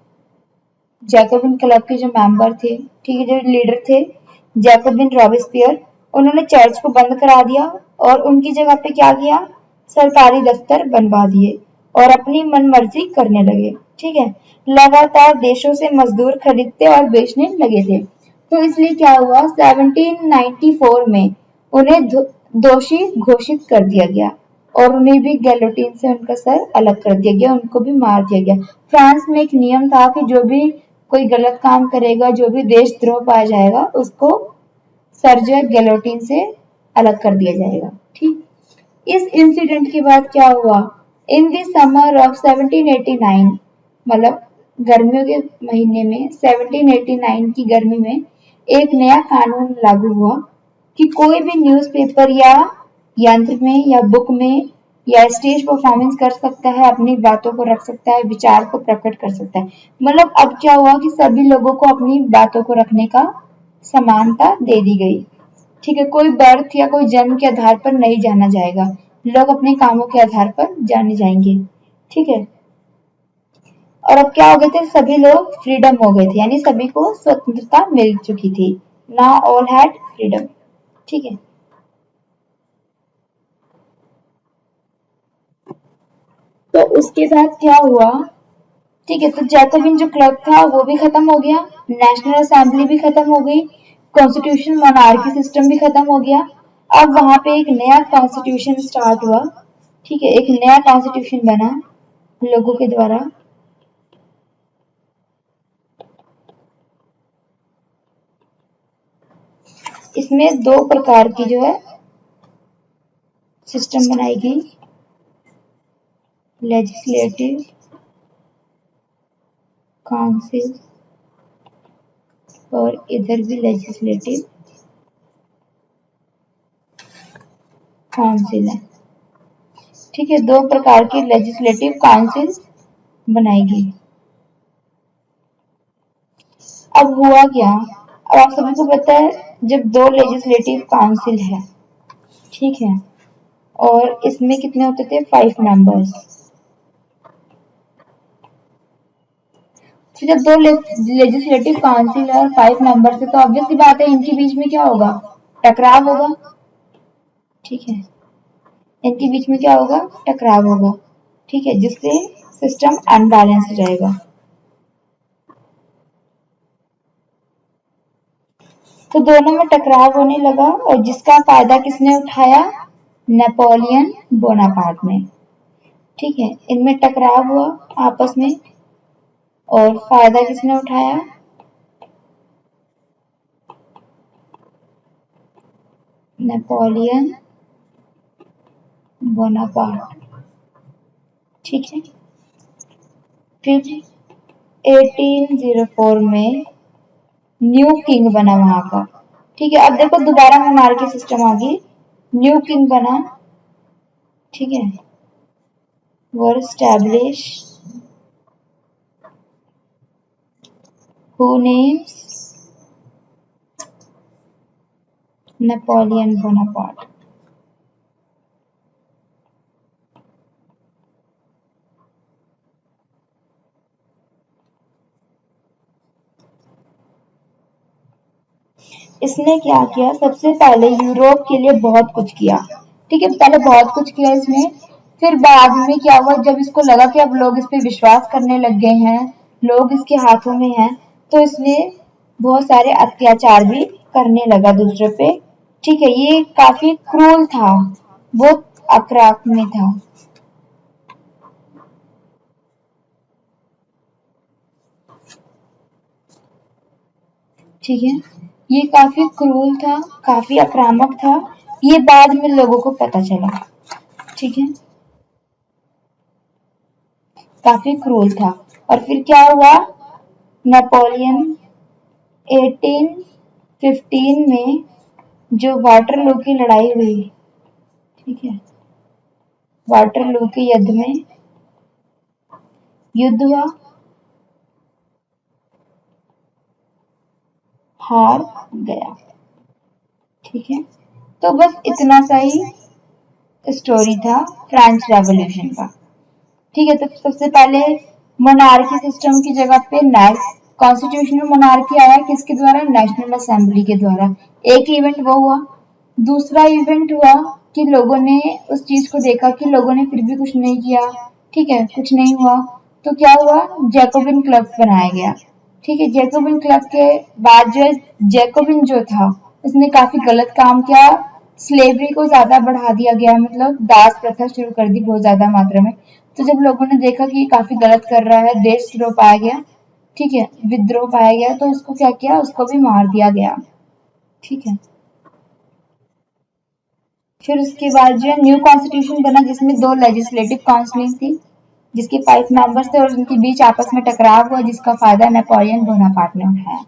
जैकोबिन क्लब के जो मेंबर थे, ठीक है, जो लीडर थे जैकोबिन रॉबिस्पियर, उन्होंने चर्च को बंद करा दिया, और उनकी जगह पे क्या किया, सरकारी दफ्तर बनवा दिए, और अपनी मनमर्जी करने लगे, ठीक है। लगातार देशों से मजदूर खरीदते और बेचने लगे थे। तो इसलिए क्या हुआ, 1794 में उन्हें दोषी घोषित कर दिया गया और उन्हें भी गैलोटीन से उनका सर अलग कर दिया गया, उनको भी मार दिया गया। फ्रांस में एक नियम था कि जो भी कोई गलत काम करेगा, जो भी देशद्रोह पाया जाएगा, उसको सर जो है गैलोटीन से अलग कर दिया जाएगा। ठीक, इस इंसिडेंट के बाद क्या हुआ, इन द समर ऑफ 1789, मतलब गर्मियों के महीने में 1789 की गर्मी में एक नया कानून लागू हुआ कि कोई भी न्यूज़पेपर या यंत्र में या बुक में या स्टेज परफॉर्मेंस कर सकता है, अपनी बातों को रख सकता है, विचार को प्रकट कर सकता है। मतलब अब क्या हुआ कि सभी लोगों को अपनी बातों को रखने का समानता दे दी गई। ठीक है, कोई बर्थ या कोई जन्म के आधार पर नहीं जाना जाएगा, लोग अपने कामों के आधार पर जाने जाएंगे। ठीक है, और अब क्या हो गए थे, सभी लोग फ्रीडम हो गए थे, यानी सभी को स्वतंत्रता मिल चुकी थी। Now all had freedom. ठीक है, तो उसके बाद क्या हुआ, ठीक है, तो जैकोबिन जो क्लब था वो भी खत्म हो गया, नेशनल असेंबली भी खत्म हो गई, कॉन्स्टिट्यूशन मोनार्की सिस्टम भी खत्म हो गया। अब वहां पे एक नया कॉन्स्टिट्यूशन स्टार्ट हुआ। ठीक है, एक नया कॉन्स्टिट्यूशन बना लोगों के द्वारा। इसमें दो प्रकार की जो है सिस्टम बनाई गई, लेजिस्लेटिव काउंसिल और इधर भी लेजिस्लेटिव काउंसिल है। ठीक है, दो प्रकार की लेजिस्लेटिव काउंसिल बनाई गई। अब हुआ क्या, अब आप सभी को पता है, जब दो लेजिस्लेटिव काउंसिल है, ठीक है, और इसमें कितने होते थे, 5 मेंबर्स। तो जब दो लेजिस्लेटिव काउंसिल है और 5 मेंबर्स है, तो ऑब्वियसली बात है इनके बीच में क्या होगा, टकराव होगा। ठीक है, इनके बीच में क्या होगा, टकराव होगा। ठीक है, जिससे सिस्टम अनबैलेंस हो जाएगा। तो दोनों में टकराव होने लगा और जिसका फायदा किसने उठाया, नेपोलियन बोनापार्ट ने। ठीक है, इनमें टकराव हुआ आपस में और फायदा किसने उठाया, नेपोलियन बोनापार्ट। ठीक है, फिर 1804 में न्यू किंग बना वहां का। ठीक है, अब देखो दोबारा मोनार्की सिस्टम आ गई, न्यू किंग बना। ठीक है, were establish who names Napoleon Bonaparte. इसने क्या किया, सबसे पहले यूरोप के लिए बहुत कुछ किया। ठीक है, पहले बहुत कुछ किया इसने, फिर बाद में क्या हुआ, जब इसको लगा कि अब लोग इस पे विश्वास करने लग गए हैं, लोग इसके हाथों में हैं, तो इसने बहुत सारे अत्याचार भी करने लगा दूसरे पे। ठीक है, ये काफी क्रूर था, बहुत आक्रामक था। ठीक है, ये काफी क्रूर था, काफी आक्रामक था, ये बाद में लोगों को पता चला। ठीक है, काफी क्रूर था। और फिर क्या हुआ, नेपोलियन 1815 में जो वाटरलू की लड़ाई हुई, ठीक है, वाटरलू के युद्ध में युद्ध हुआ, हार गया। ठीक है, तो बस इतना सा ही स्टोरी था फ्रेंच रेवोल्यूशन का। ठीक है, तो सबसे पहले मोनार्की सिस्टम की जगह पे कॉन्स्टिट्यूशनल मोनार्की आया, किसके द्वारा, नेशनल असेंबली के द्वारा। एक इवेंट वो हुआ। दूसरा इवेंट हुआ कि लोगों ने उस चीज को देखा कि लोगों ने फिर भी कुछ नहीं किया। ठीक है, कुछ नहीं हुआ, तो क्या हुआ, जैकोबिन क्लब बनाया गया। ठीक है, जैकोबिन क्लब के बाद जो है, जैकोबिन जो था उसने काफी गलत काम किया, स्लेवरी को ज्यादा बढ़ा दिया गया, मतलब दास प्रथा शुरू कर दी बहुत ज्यादा मात्रा में। तो जब लोगों ने देखा कि ये काफी गलत कर रहा है, देशद्रोह पाया गया, ठीक है, विद्रोह पाया गया, तो उसको क्या किया, उसको भी मार दिया गया। ठीक है, फिर उसके बाद जो है न्यू कॉन्स्टिट्यूशन बना, जिसमें 2 लेजिस्लेटिव काउंसिल थी, जिसके 5 मेंबर्स थे, और उनके बीच आपस में टकराव हुआ, जिसका फायदा नेपोलियन बोनापार्ट ने उठाया।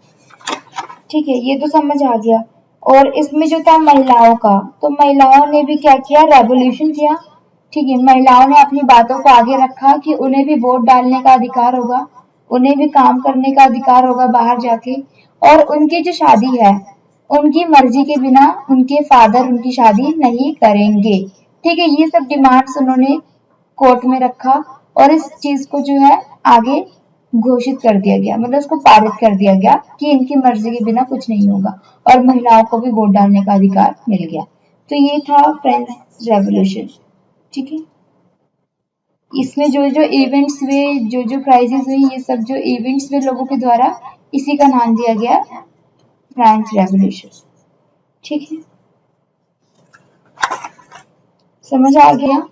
ठीक है, ये तो समझ आ गया। और इसमें जो था महिलाओं का, तो महिलाओं ने भी क्या किया, रेवोल्यूशन किया। ठीक है, महिलाओं ने अपनी बातों को आगे रखा कि उन्हें भी वोट डालने का अधिकार होगा, उन्हें भी काम करने का अधिकार होगा बाहर जाके, और उनकी जो शादी है, उनकी मर्जी के बिना उनके फादर उनकी शादी नहीं करेंगे। ठीक है, ये सब डिमांड्स उन्होंने कोर्ट में रखा, और इस चीज को जो है आगे घोषित कर दिया गया, मतलब उसको पारित कर दिया गया कि इनकी मर्जी के बिना कुछ नहीं होगा, और महिलाओं को भी वोट डालने का अधिकार मिल गया। तो ये था फ्रेंच रेवोल्यूशन। ठीक है, इसमें जो जो इवेंट्स हुए, जो जो क्राइसिस हुई, ये सब जो इवेंट्स हुए लोगों के द्वारा, इसी का नाम दिया गया फ्रेंच रेवोल्यूशन। ठीक है, समझ आ गया।